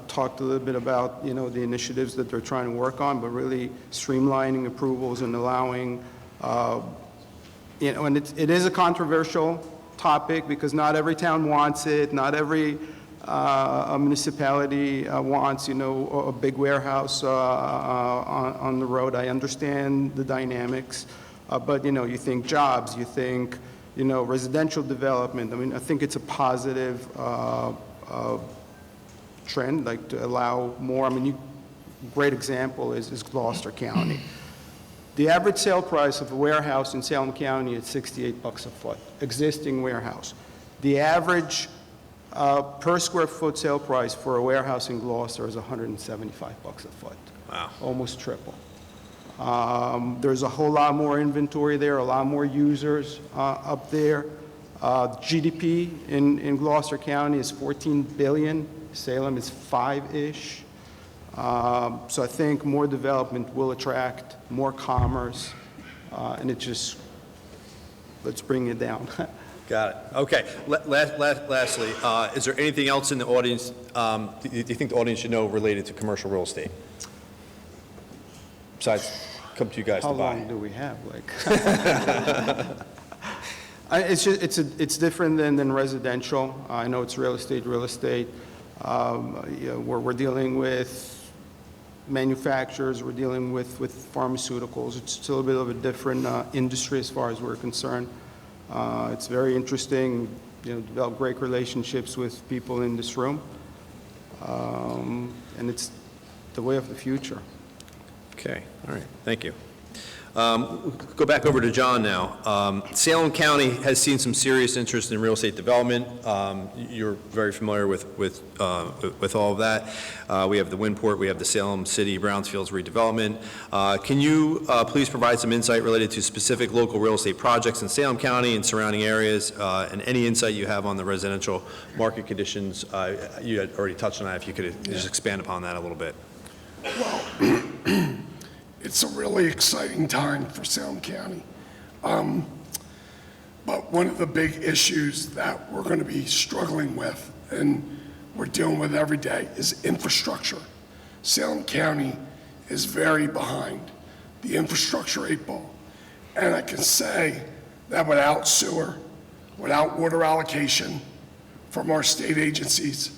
talked a little bit about, the initiatives that they're trying to work on, but really streamlining approvals and allowing, and it is a controversial topic because not every town wants it, not every municipality wants, a big warehouse on the road. I understand the dynamics, but, you think jobs, you think, residential development. I mean, I think it's a positive trend, like to allow more. I mean, great example is Gloucester County. The average sale price of a warehouse in Salem County is $68 a foot, existing warehouse. The average per square foot sale price for a warehouse in Gloucester is $175 a foot. Wow. Almost triple. There's a whole lot more inventory there, a lot more users up there. GDP in Gloucester County is $14 billion. Salem is 5-ish. So I think more development will attract more commerce, and it just let's bring it down. Got it. Okay. Lastly, is there anything else in the audience, do you think the audience should know related to commercial real estate? Besides, come to you guys How to buy. long do we have? It's different than residential. I know it's real estate. We're dealing with manufacturers, we're dealing with pharmaceuticals. It's a little bit of a different industry as far as we're concerned. It's very interesting, develop great relationships with people in this room. And it's the way of the future. Okay. All right. Thank you. Go back over to John now. Salem County has seen some serious interest in real estate development. You're very familiar with all of that. We have the Windport, we have the Salem City Brownfields redevelopment. Can you please provide some insight related to specific local real estate projects in Salem County and surrounding areas, and any insight you have on the residential market conditions? You had already touched on that. If you could just expand upon that a little bit. It's a really exciting time for Salem County. But one of the big issues that we're going to be struggling with, and we're dealing with every day, is infrastructure. Salem County is very behind the infrastructure 8 ball. And I can say that without sewer, without water allocation from our state agencies,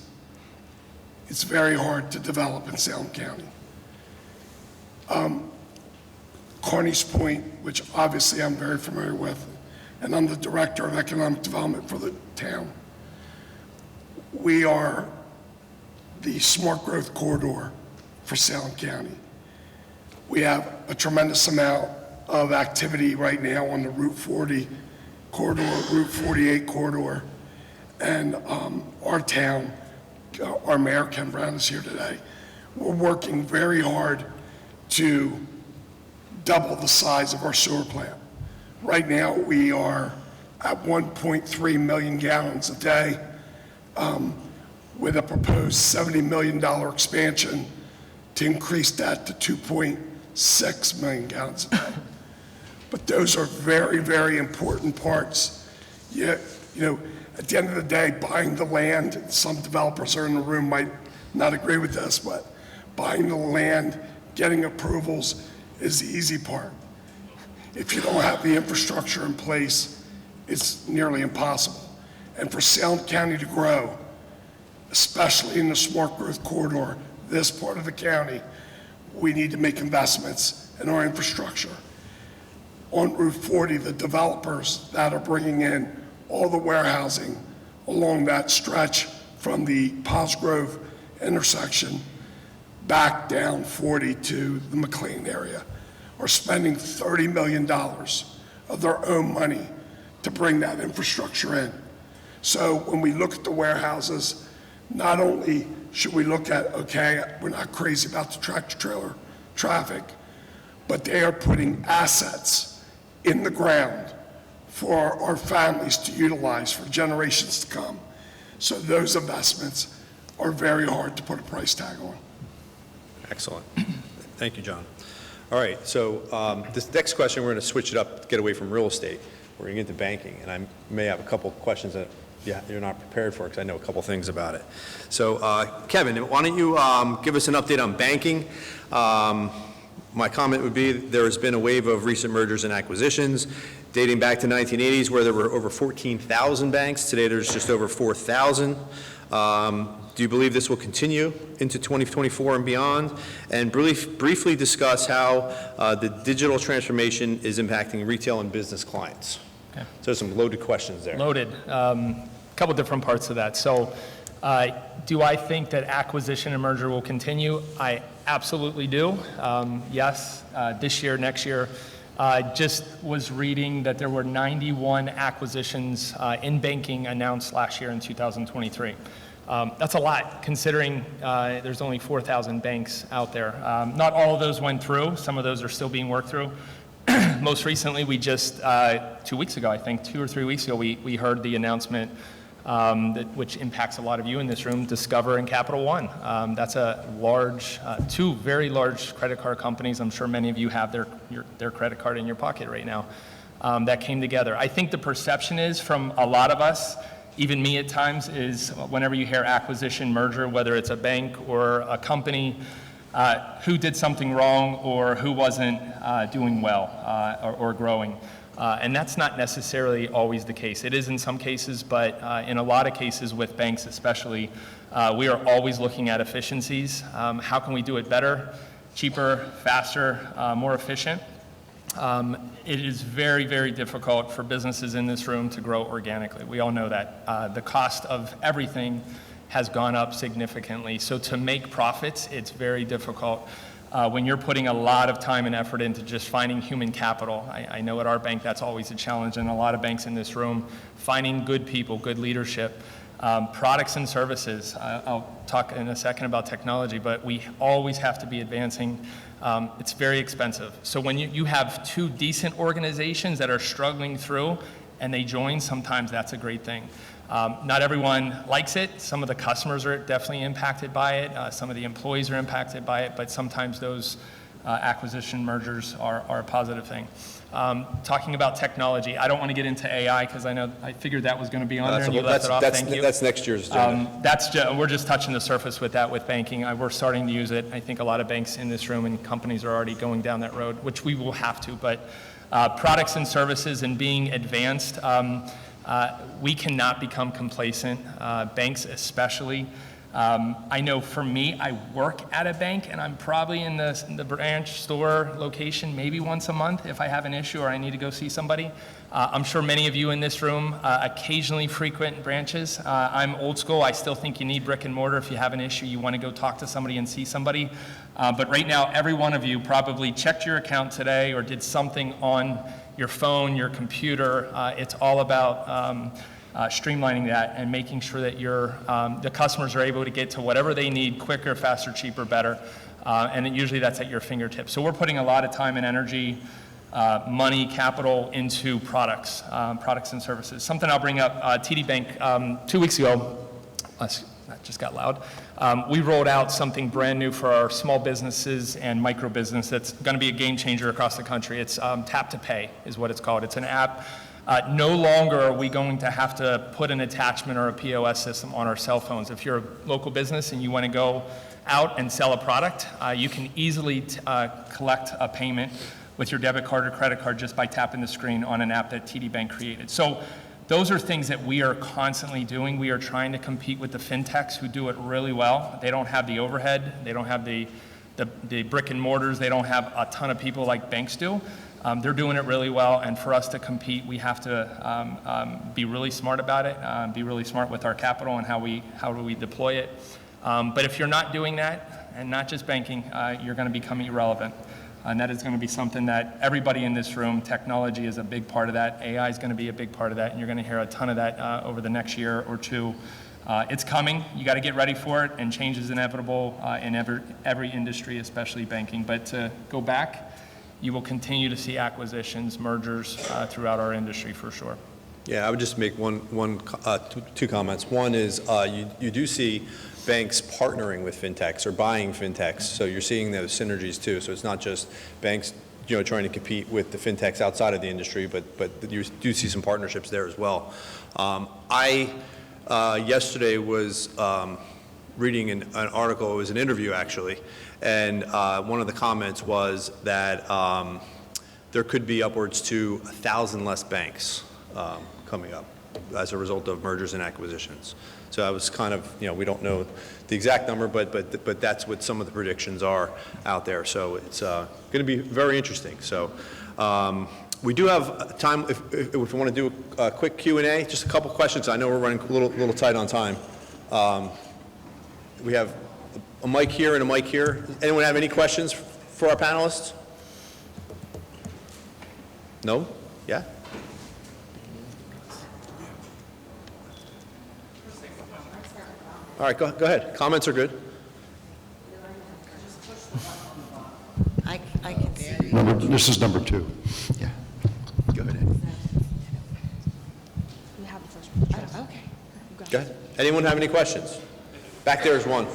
it's very hard to develop in Salem County. Carney's Point, which obviously I'm very familiar with, and I'm the Director of Economic Development for the town. We are the smart growth corridor for Salem County. We have a tremendous amount of activity right now on the Route 40 corridor, Route 48 corridor, and our town, our Mayor Ken Brown is here today. We're working very hard to double the size of our sewer plant. Right now, we are at 1.3 million gallons a day with a proposed $70 million expansion to increase that to 2.6 million gallons a day. But those are very, very important parts. At the end of the day, buying the land, some developers are in the room might not agree with this, but buying the land, getting approvals, is the easy part. If you don't have the infrastructure in place, it's nearly impossible. And for Salem County to grow, especially in the smart growth corridor, this part of the county, we need to make investments in our infrastructure. On Route 40, the developers that are bringing in all the warehousing along that stretch from the Cosgrove intersection back down 40 to the McLean area are spending $30 million of their own money to bring that infrastructure in. So when we look at the warehouses, not only should we look at, okay, we're not crazy about the tractor trailer traffic, but they are putting assets in the ground for our families to utilize for generations to come. So those investments are very hard to put a price tag on. Excellent. Thank you, John. All right, so this next question, we're going to switch it up, get away from real estate. We're going to get into banking, and I may have a couple questions that you're not prepared for, because I know a couple things about it. So, Kevin, why don't you give us an update on banking? My comment would be there has been a wave of recent mergers and acquisitions dating back to 1980s, where there were over 14,000 banks. Today, there's just over 4,000. Do you believe this will continue into 2024 and beyond? And briefly discuss how the digital transformation is impacting retail and business clients. Okay. So some loaded questions there. Loaded. Couple different parts of that. So do I think that acquisition and merger will continue? I absolutely do. Yes, this year, next year. Just was reading that there were 91 acquisitions in banking announced last year in 2023. That's a lot, considering there's only 4,000 banks out there. Not all of those went through. Some of those are still being worked through. Most recently, we just, 2 weeks ago, I think, 2 or 3 weeks ago, we heard the announcement which impacts a lot of you in this room, Discover and Capital One. That's a large, 2 very large credit card companies. I'm sure many of you have their credit card in your pocket right now. that came together. I think the perception is from a lot of us, even me at times, is whenever you hear acquisition, merger, whether it's a bank or a company, who did something wrong or who wasn't doing well or growing. And that's not necessarily always the case. It is in some cases, but in a lot of cases with banks especially, we are always looking at efficiencies. How can we do it better, cheaper, faster, more efficient? It is very, very difficult for businesses in this room to grow organically. We all know that. The cost of everything has gone up significantly. So to make profits, it's very difficult. When you're putting a lot of time and effort into just finding human capital, I know at our bank that's always a challenge, and a lot of banks in this room, finding good people, good leadership, products and services. I'll talk in a second about technology, but we always have to be advancing. It's very expensive. So when you have two decent organizations that are struggling through and they join, sometimes that's a great thing. Not everyone likes it. Some of the customers are definitely impacted by it. Some of the employees are impacted by it, but sometimes those acquisition mergers are a positive thing. Talking about technology, I don't want to get into AI because I figured that was going to be on there and you left it off. Thank you. That's next year's agenda. We're just touching the surface with that with banking. We're starting to use it. I think a lot of banks in this room and companies are already going down that road, which we will have to. But products and services and being advanced, we cannot become complacent, banks especially. I know for me, I work at a bank and I'm probably in the branch store location maybe once a month if I have an issue or I need to go see somebody. I'm sure many of you in this room occasionally frequent branches. I'm old school. I still think you need brick and mortar. If you have an issue, you want to go talk to somebody and see somebody. But right now, every one of you probably checked your account today or did something on your phone, your computer. It's all about streamlining that and making sure that the customers are able to get to whatever they need quicker, faster, cheaper, better. And usually that's at your fingertips. So we're putting a lot of time and energy, money, capital into products and services. Something I'll bring up, TD Bank, 2 weeks ago, that just got loud. We rolled out something brand new for our small businesses and micro business that's going to be a game changer across the country. It's Tap to Pay is what it's called. It's an app. No longer are we going to have to put an attachment or a POS system on our cell phones. If you're a local business and you want to go out and sell a product, you can easily collect a payment with your debit card or credit card just by tapping the screen on an app that TD Bank created. So those are things that we are constantly doing. We are trying to compete with the fintechs who do it really well. They don't have the overhead. They don't have the brick and mortars. They don't have a ton of people like banks do. They're doing it really well, and for us to compete, we have to be really smart about it, be really smart with our capital and how do we deploy it. But if you're not doing that, and not just banking, you're going to become irrelevant. And that is going to be something that everybody in this room, technology is a big part of that. AI is going to be a big part of that, and you're going to hear a ton of that over the next year or two. It's coming. You got to get ready for it, and change is inevitable in every industry, especially banking. But to go back, you will continue to see acquisitions, mergers throughout our industry for sure. Yeah, I would just make two comments. One is you do see banks partnering with fintechs or buying fintechs, so you're seeing those synergies too. So it's not just banks, trying to compete with the fintechs outside of the industry, but you do see some partnerships there as well. I yesterday was reading an article. It was an interview actually, and one of the comments was that there could be upwards to 1,000 less banks coming up as a result of mergers and acquisitions. So I was kind of, we don't know the exact number, but that's what some of the predictions are out there. So it's going to be very interesting. So we do have time if we want to do a quick Q&A, just a couple questions. I know we're running a little tight on time. We have a mic here and a mic here. Anyone have any questions for our panelists? No? Yeah? All right, go ahead. Comments are good. I can see. This is number 2. Yeah. Go ahead. We have the first one. Okay. Go ahead. Anyone have any questions? Back there is one.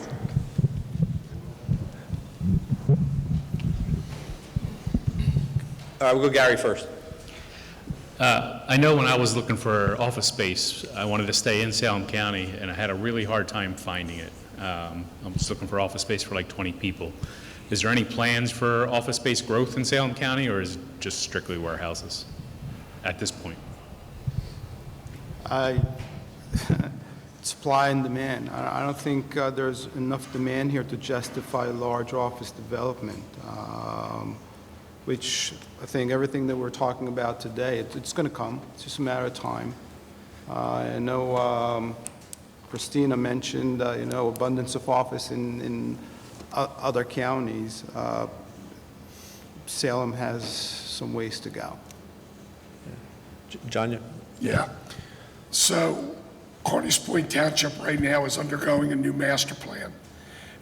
All right, we'll go Gary first. I know when I was looking for office space, I wanted to stay in Salem County, and I had a really hard time finding it. I was looking for office space for like 20 people. Is there any plans for office space growth in Salem County, or is it just strictly warehouses at this point? Supply and demand. I don't think there's enough demand here to justify large office development, which I think everything that we're talking about today, it's going to come. It's just a matter of time. I know Christina mentioned, abundance of office in other counties. Salem has some ways to go. John? Yeah. So Carneys Point Township right now is undergoing a new master plan.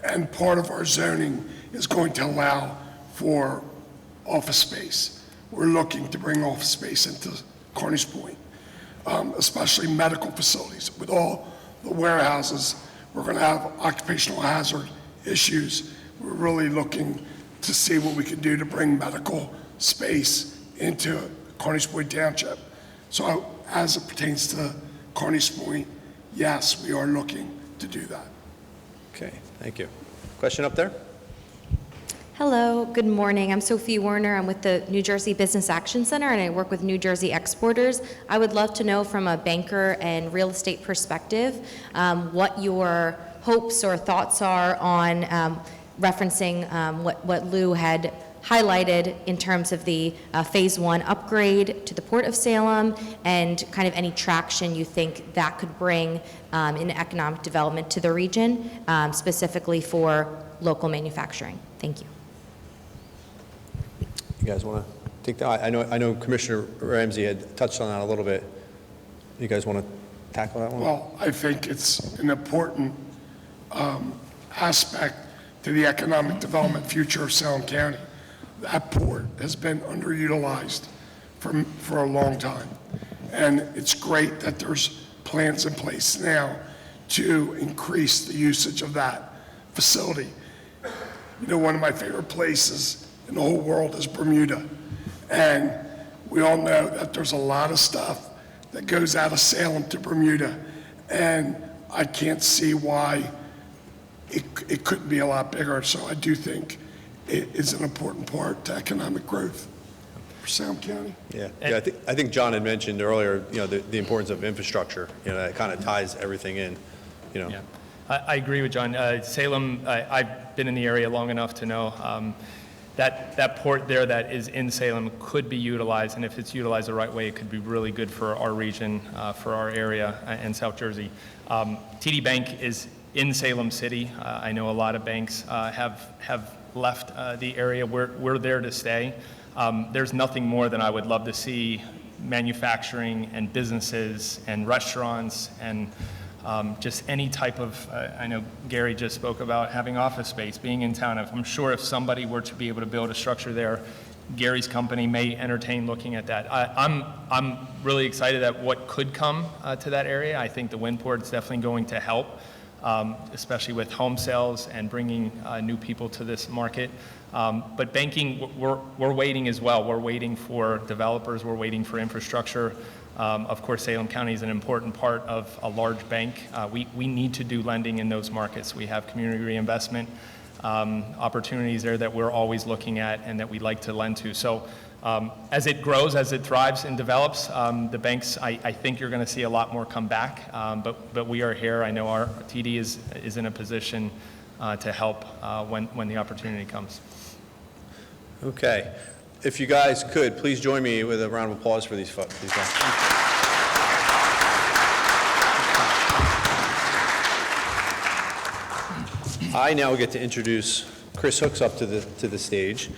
And part of our zoning is going to allow for office space. We're looking to bring office space into Carneys Point, especially medical facilities. With all the warehouses, we're going to have occupational hazard issues. We're really looking to see what we can do to bring medical space into Carneys Point Township. So as it pertains to Carneys Point, yes, we are looking to do that. Okay, thank you. Question up there? Hello, good morning. I'm Sophie Werner. I'm with the New Jersey Business Action Center, and I work with New Jersey exporters. I would love to know from a banker and real estate perspective what your hopes or thoughts are on referencing what Lou had highlighted in terms of the Phase 1 upgrade to the Port of Salem, and kind of any traction you think that could bring in economic development to the region, specifically for local manufacturing. Thank you. You guys want to take that? I know Commissioner Ramsey had touched on that a little bit. You guys want to tackle that one? Well, I think it's an important aspect to the economic development future of Salem County. That port has been underutilized for a long time. And it's great that there's plans in place now to increase the usage of that facility. You know, one of my favorite places in the whole world is Bermuda. And we all know that there's a lot of stuff that goes out of Salem to Bermuda. And I can't see why it couldn't be a lot bigger. So I do think it is an important part to economic growth for Salem County. Yeah, I think John had mentioned earlier, the importance of infrastructure. That kind of ties everything in. Yeah, I agree with John. Salem, I've been in the area long enough to know that port there that is in Salem could be utilized, and if it's utilized the right way, it could be really good for our region, for our area, and South Jersey. TD Bank is in Salem City. I know a lot of banks have left the area. We're there to stay. There's nothing more than I would love to see manufacturing and businesses and restaurants and just any type of, I know Gary just spoke about having office space, being in town. I'm sure if somebody were to be able to build a structure there, Gary's company may entertain looking at that. I'm really excited at what could come to that area. I think the wind port is definitely going to help, especially with home sales and bringing new people to this market. But banking, we're waiting as well. We're waiting for developers. We're waiting for infrastructure. Of course, Salem County is an important part of a large bank. We need to do lending in those markets. We have community reinvestment opportunities there that we're always looking at and that we'd like to lend to. So as it grows, as it thrives and develops, the banks, I think you're going to see a lot more come back. But we are here. I know our TD is in a position to help when the opportunity comes. Okay. If you guys could, please join me with a round of applause for these folks. I now get to introduce Chris Hooks up to the stage.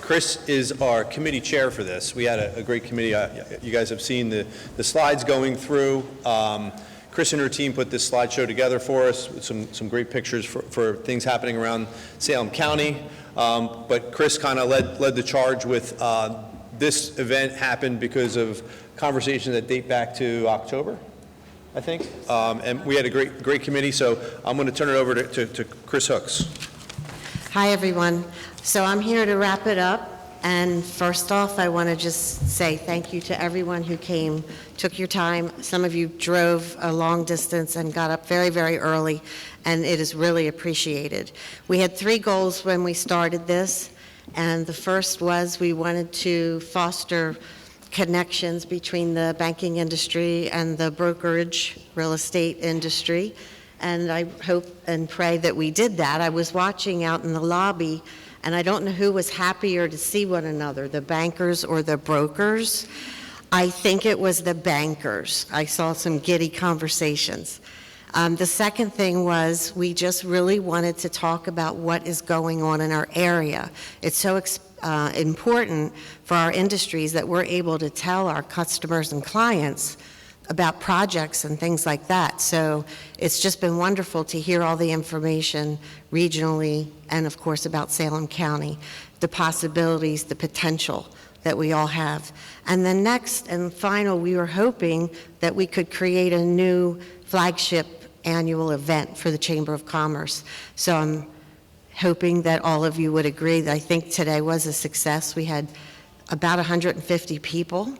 Chris is our committee chair for this. We had a great committee. You guys have seen the slides going through. Chris and her team put this slideshow together for us with some great pictures for things happening around Salem County. But Chris kind of led the charge with this event happened because of conversations that date back to October, I think. And we had a great committee, so I'm going to turn it over to Chris Hooks. Hi, everyone. So I'm here to wrap it up And first off, I want to just say thank you to everyone who came, took your time. Some of you drove a long distance and got up very, very early, and it is really appreciated. We had 3 goals when we started this, and the first was we wanted to foster connections between the banking industry and the brokerage real estate industry, and I hope and pray that we did that. I was watching out in the lobby, and I don't know who was happier to see one another, the bankers or the brokers. I think it was the bankers. I saw some giddy conversations. The second thing was we just really wanted to talk about what is going on in our area. It's so important for our industries that we're able to tell our customers and clients about projects and things like that. So it's just been wonderful to hear all the information regionally and, of course, about Salem County, the possibilities, the potential that we all have. And then next and final, we were hoping that we could create a new flagship annual event for the Chamber of Commerce. So I'm hoping that all of you would agree that I think today was a success. We had about 150 people,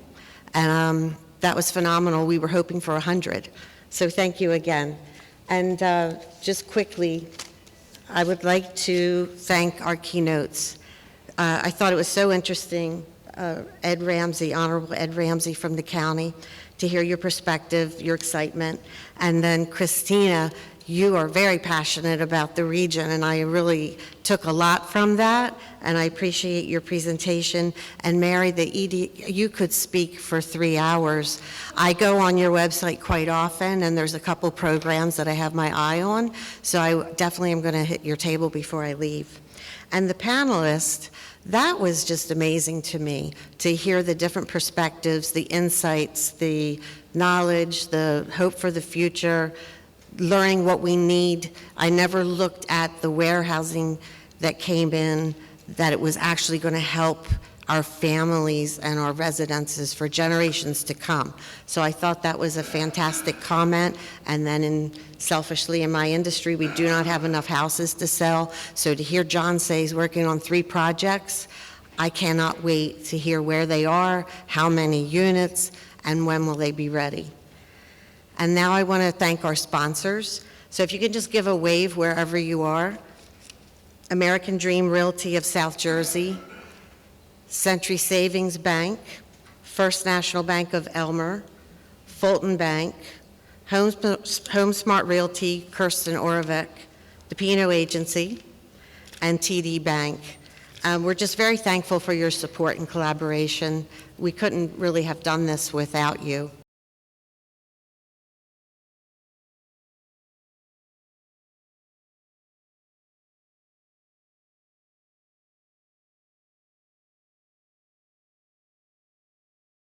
and that was phenomenal. We were hoping for 100. So thank you again. And just quickly, I would like to thank our keynotes. I thought it was so interesting, Ed Ramsey, Honorable Ed Ramsey from the county, to hear your perspective, your excitement. And then Christina, you are very passionate about the region, and I really took a lot from that, and I appreciate your presentation. And Mary, you could speak for 3 hours. I go on your website quite often, and there's a couple programs that I have my eye on, so I definitely am going to hit your table before I leave. And the panelists, that was just amazing to me, to hear the different perspectives, the insights, the knowledge, the hope for the future, learning what we need. I never looked at the warehousing that came in, that it was actually going to help our families and our residences for generations to come. So I thought that was a fantastic comment. And then selfishly in my industry, we do not have enough houses to sell. So to hear John say he's working on 3 projects, I cannot wait to hear where they are, how many units, and when will they be ready. And now I want to thank our sponsors. So if you can just give a wave wherever you are. American Dream Realty of South Jersey, Century Savings Bank, First National Bank of Elmer, Fulton Bank, Home Smart Realty, Kirsten Orovec, the Pino Agency, and TD Bank. We're just very thankful for your support and collaboration. We couldn't really have done this without you.